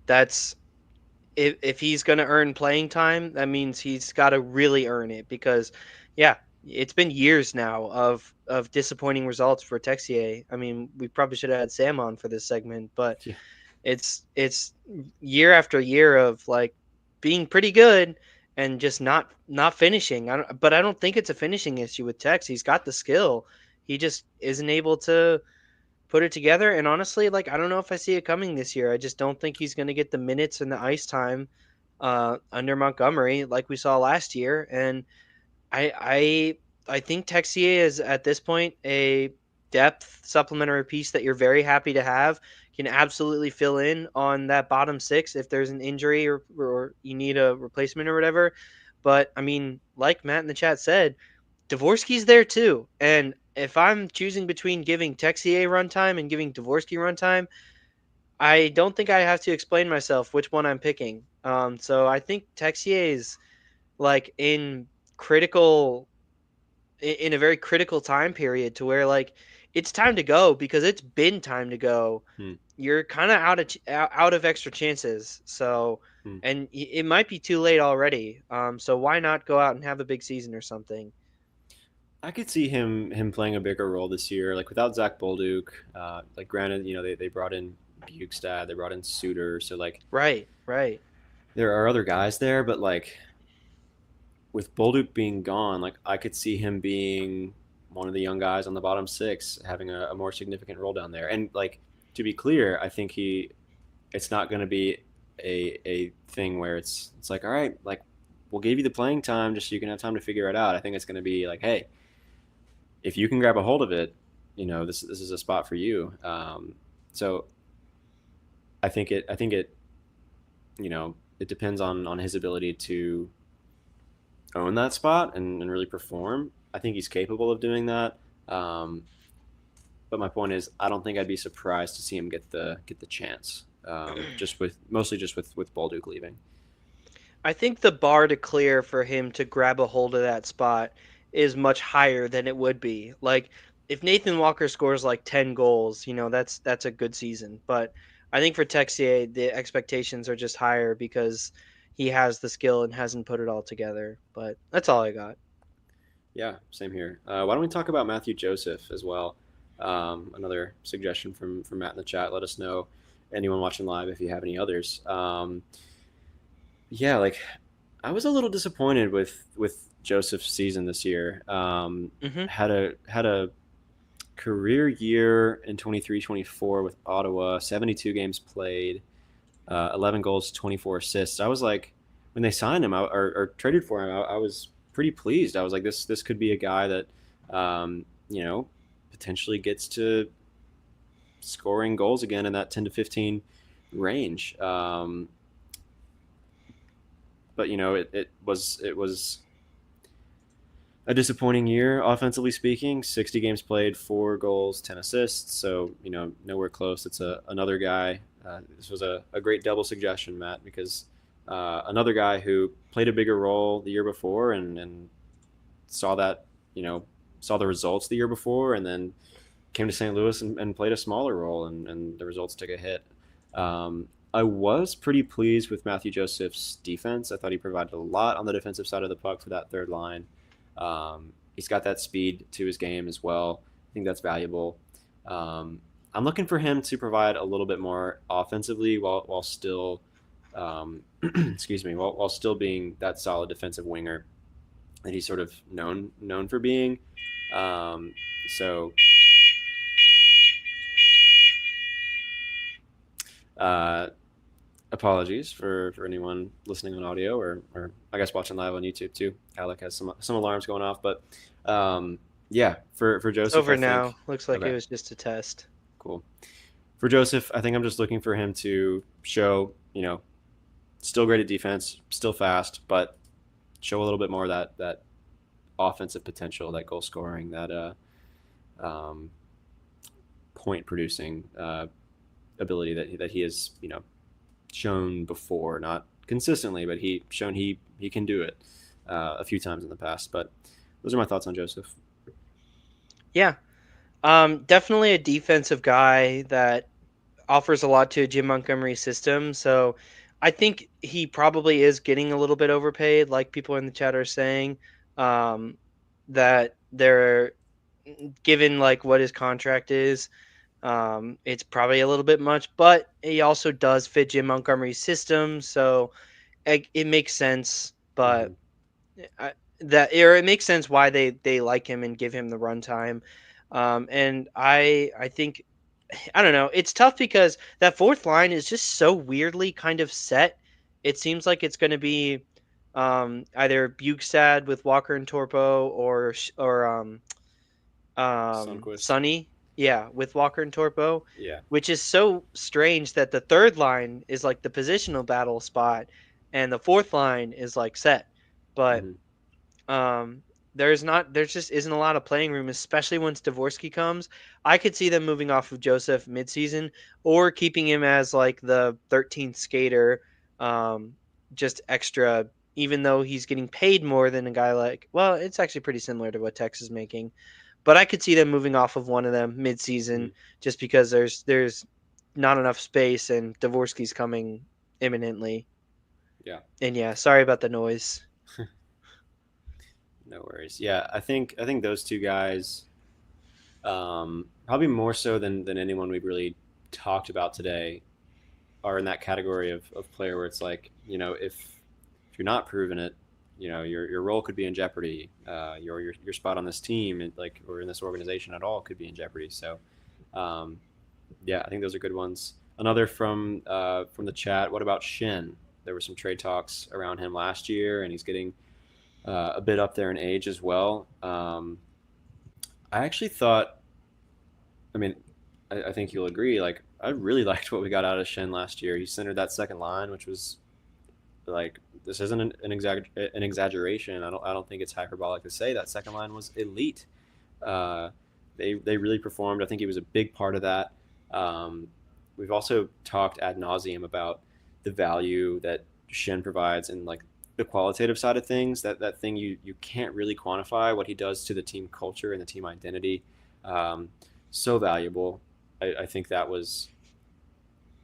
that's if he's going to earn playing time, that means he's got to really earn it because yeah, it's been years now of disappointing results for Texier. I mean, we probably should have had Sam on for this segment, but yeah, it's year after year of like being pretty good and just not finishing. But I don't think it's a finishing issue with Tex. He's got the skill. He just isn't able to put it together. And honestly, like I don't know if I see it coming this year. I just don't think he's going to get the minutes and the ice time under Montgomery like we saw last year. And I I think Texier is at this point a depth supplementary piece that you're very happy to have. Can absolutely fill in on that bottom six if there's an injury or you need a replacement or whatever. But I mean, like Matt in the chat said, Dvorsky's there too. And if I'm choosing between giving Texier runtime and giving Dvorsky runtime, I don't think I have to explain myself which one I'm picking. So I think Texier is like critical in a very critical time period to where like it's time to go because it's been time to go. Hmm. You're kind of out of extra chances. So, Hmm. and it might be too late already. So why not go out and have a big season or something? I could see him playing a bigger role this year, like without Zach Bolduc. Like granted, they brought in Bukestad, they brought in Suter, so like Right, right. there are other guys there, but like with Bolduc being gone, like I could see him being one of the young guys on the bottom six, having a more significant role down there. And like to be clear, I think it's not going to be a thing where it's like all right, like we'll give you the playing time just so you can have time to figure it out. I think it's going to be like, hey, if you can grab a hold of it, this is a spot for you. So I think it it depends on his ability to own that spot and really perform. I think he's capable of doing that. Um, but my point is, I don't think I'd be surprised to see him get the chance. Just with mostly just with Bolduc leaving. I think the bar to clear for him to grab a hold of that spot is much higher than it would be. Like if Nathan Walker scores like 10 goals, that's a good season. But I think for Texier, the expectations are just higher because he has the skill and hasn't put it all together. But that's all I got. Yeah, same here. Why don't we talk about Matthew Joseph as well? Another suggestion from Matt in the chat. Let us know, anyone watching live, if you have any others. Yeah, like I was a little disappointed with Joseph's season this year. Hmm. Had a career year in 23-24 with Ottawa, 72 games played, 11 goals, 24 assists. I was like, when they signed him or traded for him, I was pretty pleased. I was like, this could be a guy that, um, you know, potentially gets to scoring goals again in that 10 to 15 range. But it was a disappointing year offensively speaking. 60 games played, 4 goals, 10 assists. So nowhere close. It's another guy. This was a great double suggestion, Matt, because another guy who played a bigger role the year before and saw that saw the results the year before, and then came to St. Louis and played a smaller role, and the results took a hit. I was pretty pleased with Matthew Joseph's defense. I thought he provided a lot on the defensive side of the puck for that third line. He's got that speed to his game as well. I think that's valuable. I'm looking for him to provide a little bit more offensively while still, excuse me, while still being that solid defensive winger that he's sort of known for being. Um, so uh, apologies for anyone listening on audio or I guess watching live on YouTube too. Alec has some alarms going off, but yeah, for It's Joseph, over I think now. Looks like it okay, was just a test. cool. For Joseph, I think I'm just looking for him to show, still great at defense, still fast, but show a little bit more of that offensive potential, that goal scoring, that um, point producing ability that he has, shown before, not consistently, but he shown he can do it a few times in the past. But those are my thoughts on Joseph. Yeah. Definitely a defensive guy that offers a lot to Jim Montgomery's system. So I think he probably is getting a little bit overpaid, like people in the chat are saying. Um, that they're given like what his contract is. It's probably a little bit much, but he also does fit Jim Montgomery's system, so it makes sense. But Mm-hmm. I, it makes sense why they like him and give him the runtime. And I think I don't know. It's tough because that fourth line is just so weirdly kind of set. It seems like it's going to be either Bukestad with Walker and Torpo or Sunquist, Sonny, yeah, with Walker and Torpo, yeah. which is so strange that the third line is like the positional battle spot, and the fourth line is like set. But Mm-hmm. um, there just isn't a lot of playing room, especially once Dvorsky comes. I could see them moving off of Joseph midseason or keeping him as like the 13th skater, um, just extra. Even though he's getting paid more than a guy like, well, it's actually pretty similar to what Tex is making, But I could see them moving off of one of them mid-season Mm, just because there's not enough space and Dvorsky's coming imminently. yeah, And yeah, sorry about the noise. no worries. Yeah, I think those two guys, probably more so than anyone we've really talked about today, are in that category of player where it's like, if you're not proving it, your role could be in jeopardy. Your spot on this team, like, or in this organization at all, could be in jeopardy. So, um, yeah, I think those are good ones. Another from the chat. What about Shin? There were some trade talks around him last year, and he's getting a bit up there in age as well. I actually thought, I mean, I think you'll agree. Like, I really liked what we got out of Shin last year. He centered that second line, which was like, this isn't an exaggeration. I don't think it's hyperbolic to say that second line was elite. Uh, they really performed. I think he was a big part of that. Um, we've also talked ad nauseum about the value that Shen provides in, like, the qualitative side of things. That thing you can't really quantify, what he does to the team culture and the team identity. Um, so valuable. I think that was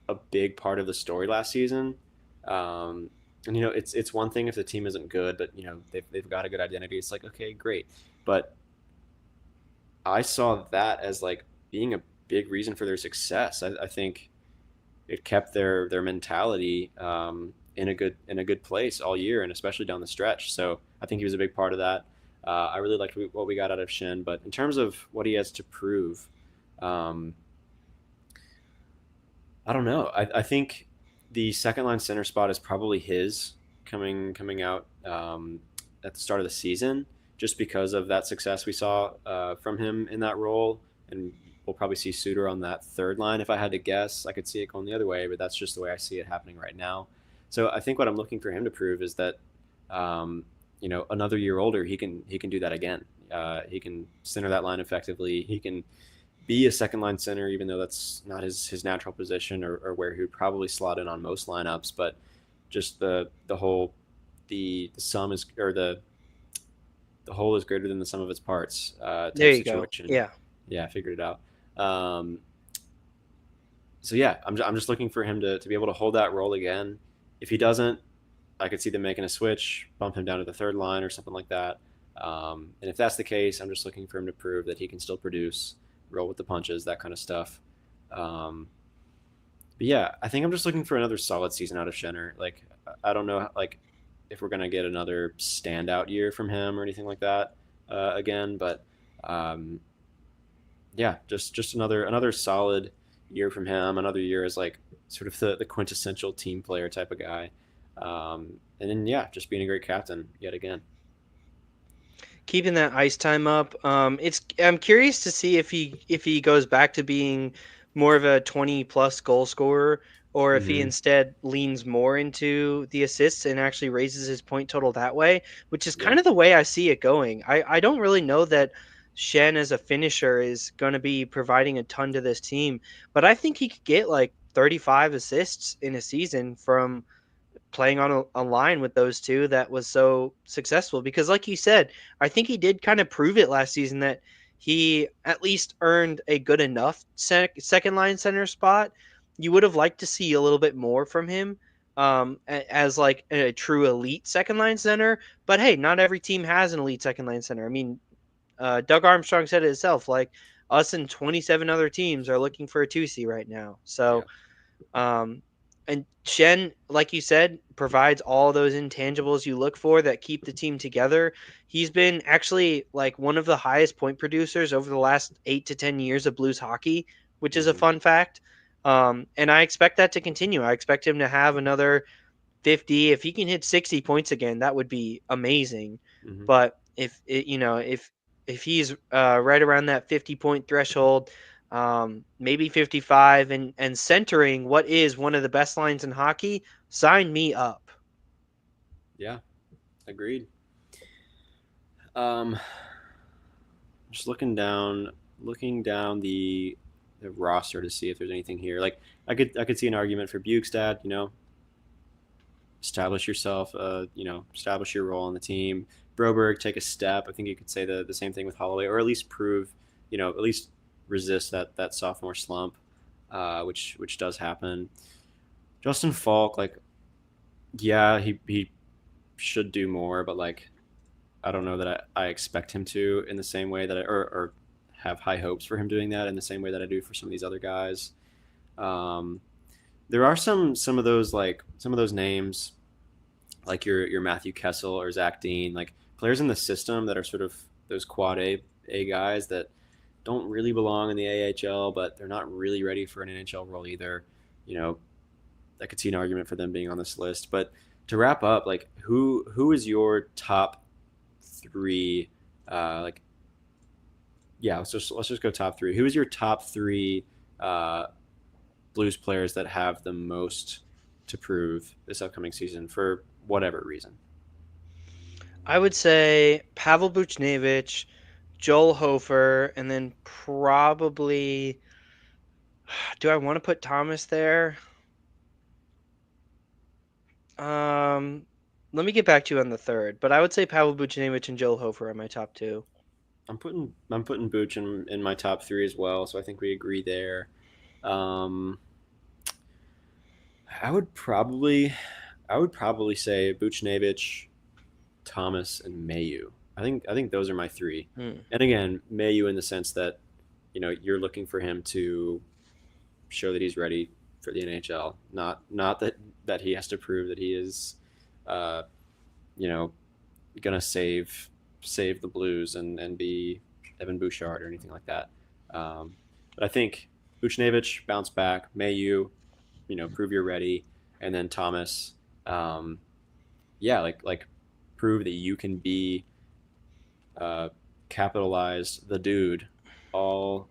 a big part of the story last season. Um, and it's one thing if the team isn't good, but they've got a good identity. It's like, okay, great, but I saw that as, like, being a big reason for their success. I think it kept their mentality, in a good place all year, and especially down the stretch. So I think he was a big part of that. I really liked what we got out of Shin, but in terms of what he has to prove, um, I don't know. I think the second line center spot is probably his, coming out, at the start of the season, just because of that success we saw from him in that role, and we'll probably see Suter on that third line. If I had to guess, I could see it going the other way, but that's just the way I see it happening right now. So I think what I'm looking for him to prove is that, another year older, he can do that again. He can center that line effectively. He can be a second line center, even though that's not his natural position, or where he would probably slot in on most lineups. But just the whole, the sum is, or the whole is greater than the sum of its parts, There type you go. situation. Yeah. Yeah, I figured it out. Um, so yeah, I'm just looking for him to be able to hold that role again. If he doesn't, I could see them making a switch, bump him down to the third line or something like that. And if that's the case, I'm just looking for him to prove that he can still produce, roll with the punches, that kind of stuff. Um, but yeah, I think I'm just looking for another solid season out of Shenner. Like, I don't know, like, if we're gonna get another standout year from him or anything like that, again, but um, yeah, just another solid year from him. Another year as, like, sort of the quintessential team player type of guy. And then, yeah, just being a great captain yet again. Keeping that ice time up. I'm curious to see if he goes back to being more of a 20 plus goal scorer, or if he Hmm. instead leans more into the assists and actually raises his point total that way, which is Yeah. kind of the way I see it going. I don't really know that Shen as a finisher is going to be providing a ton to this team, but I think he could get like 35 assists in a season from playing on a line with those two that was so successful. Because, like you said, I think he did kind of prove it last season that he at least earned a good enough second line center spot. You would have liked to see a little bit more from him, as like a true elite second line center. But hey, not every team has an elite second line center. I mean, Doug Armstrong said it himself. Like, us and 27 other teams are looking for a 2C right now. Yeah. So um, and Shen, like you said, provides all those intangibles you look for that keep the team together. He's been actually like one of the highest point producers over the last 8 to 10 years of Blues hockey, which is a Hmm. fun fact. And I expect that to continue. I expect him to have another 50. If he can hit 60 points again, that would be amazing. Hmm. But if he's right around that 50 point threshold, maybe 55, and centering what is one of the best lines in hockey, sign me up. Yeah. Agreed. Um, just looking down the roster to see if there's anything here. Like, I could see an argument for Bukestad. Establish yourself. Establish your role on the team. Broberg take a step. I think you could say the same thing with Holloway, or at least prove, at least resist that sophomore slump, which does happen. Justin Falk, like, yeah, he should do more, but like, I don't know that I expect him to in the same way that or have high hopes for him doing that in the same way that I do for some of these other guys. Um, there are some of those, like some of those names, like your Matthew Kessel or Zach Dean, like players in the system that are sort of those quad A guys that don't really belong in the AHL, but they're not really ready for an NHL role either. You know, I could see an argument for them being on this list. But to wrap up, like who is your top three? Like, yeah, let's just go top three. Who is your top three uh, Blues players that have the most to prove this upcoming season for whatever reason? I would say Pavel Buchnevich, Joel Hofer, and then probably. Do I want to put Thomas there? Um, Let me get back to you on the third, but I would say Pavel Buchnevich and Joel Hofer are my top two. I'm putting Booch in my top three as well, so I think we agree there. Um, I would probably I would probably say Buchnevich, Thomas, and Mailloux. I think those are my three. Hmm. And again, Mailloux in the sense that you're looking for him to show that he's ready for the NHL, not that he has to prove that he is, uh, you know, gonna save the Blues and be Evan Bouchard or anything like that. But I think Buchnevich bounce back, Mailloux, prove you're ready, and then Thomas, um, yeah, like prove that you can be uh, capitalized the dude all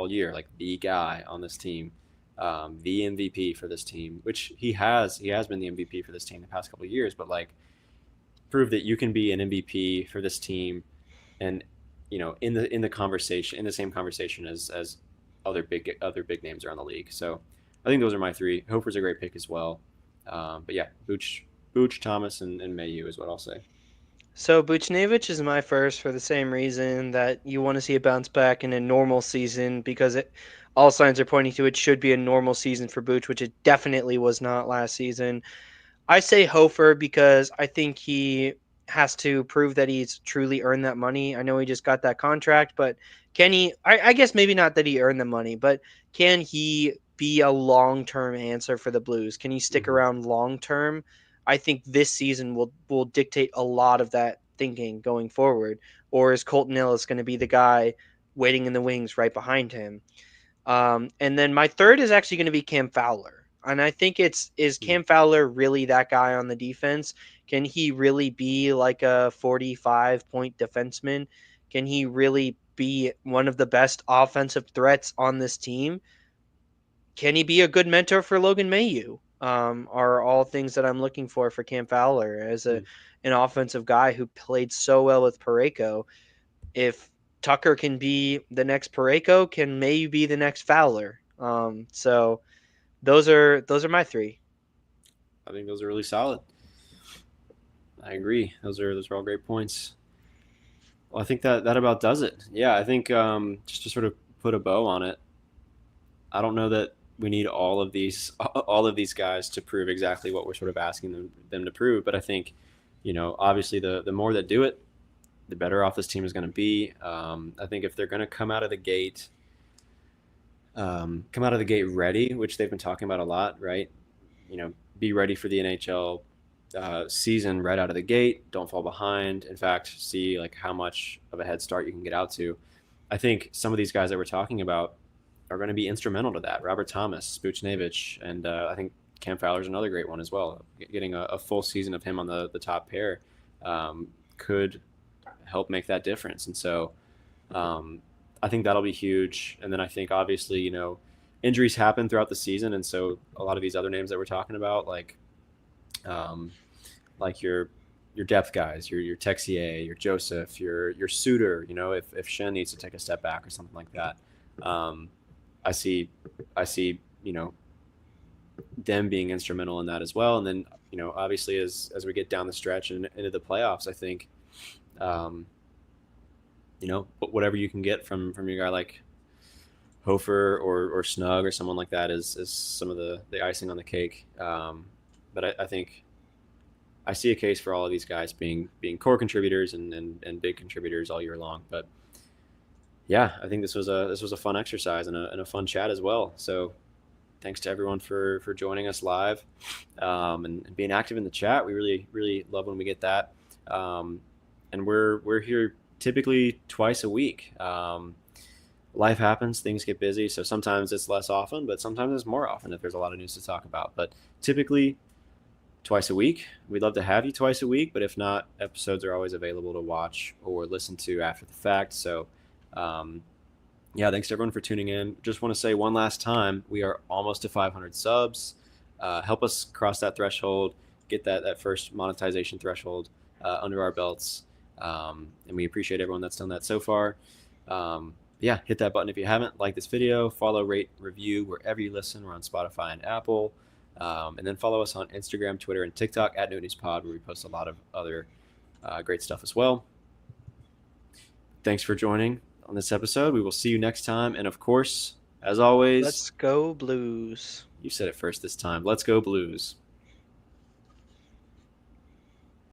year, like the guy on this team, the MVP for this team, which he has been the MVP for this team the past couple of years, but like prove that you can be an MVP for this team and in the conversation in the same conversation as other big names around the league. So I think those are my three. Hofer's a great pick as well. But yeah, Booch, Thomas, and Mayu is what I'll say. So Buchnevich is my first for the same reason that you want to see a bounce back in a normal season because all signs are pointing to it should be a normal season for Buch, which it definitely was not last season. I say Hofer because I think he has to prove that he's truly earned that money. I know he just got that contract, but can he? I guess maybe not that he earned the money, but can he be a long term answer for the Blues? Can he stick Mm-hmm. around long term? I think this season will dictate a lot of that thinking going forward. Or is Colton Ellis going to be the guy waiting in the wings right behind him? And then my third is actually going to be Cam Fowler. And I think is Cam Fowler really that guy on the defense? Can he really be like a 45-point defenseman? Can he really be one of the best offensive threats on this team? Can he be a good mentor for Logan Mailloux? Are all things that I'm looking for Cam Fowler as Mm-hmm. an offensive guy who played so well with Parayko. If Tucker can be the next Parayko, can maybe be the next Fowler. So those are my three. I think those are really solid. I agree. Those are all great points. Well, I think that about does it. Yeah, I think just to sort of put a bow on it, I don't know that we need all of these guys to prove exactly what we're sort of asking them to prove, but I think obviously the more that do it, the better off this team is going to be. I think if they're going to come out of the gate ready, which they've been talking about a lot, right? Be ready for the NHL season right out of the gate. Don't fall behind. In fact, see like how much of a head start you can get out to. I think some of these guys that we're talking about are going to be instrumental to that. Robert Thomas, Buchnevich, and I think Cam Fowler's another great one as well. Getting a full season of him on the top pair could help make that difference. And so I think that'll be huge. And then I think obviously, injuries happen throughout the season. And so a lot of these other names that we're talking about, um, like your depth guys, your Texier, your Joseph, your Suter, if Shen needs to take a step back or something like that. Um, I see, them being instrumental in that as well. And then, obviously as we get down the stretch and into the playoffs, I think um, whatever you can get from your guy like Hofer or Snug or someone like that is some of the icing on the cake. But I think I see a case for all of these guys being core contributors and big contributors all year long. But yeah, I think this was a fun exercise and a fun chat as well. So thanks to everyone for joining us live, and being active in the chat. We really love when we get that. And we're here typically twice a week. Life happens, things get busy, so sometimes it's less often, but sometimes it's more often if there's a lot of news to talk about. But typically twice a week. We'd love to have you twice a week, but if not, episodes are always available to watch or listen to after the fact. So um, yeah, thanks to everyone for tuning in. Just want to say one last time, we are almost to 500 subs. Help us cross that threshold, get that first monetization threshold under our belts. And we appreciate everyone that's done that so far. Yeah, hit that button if you haven't. Like this video, follow, rate, review wherever you listen. We're on Spotify and Apple. And then follow us on Instagram, Twitter, and TikTok at NoNewsPod, where we post a lot of other great stuff as well. Thanks for joining on this episode. We will see you next time. And of course, as always, Let's go Blues. you said it first this time. Let's go Blues.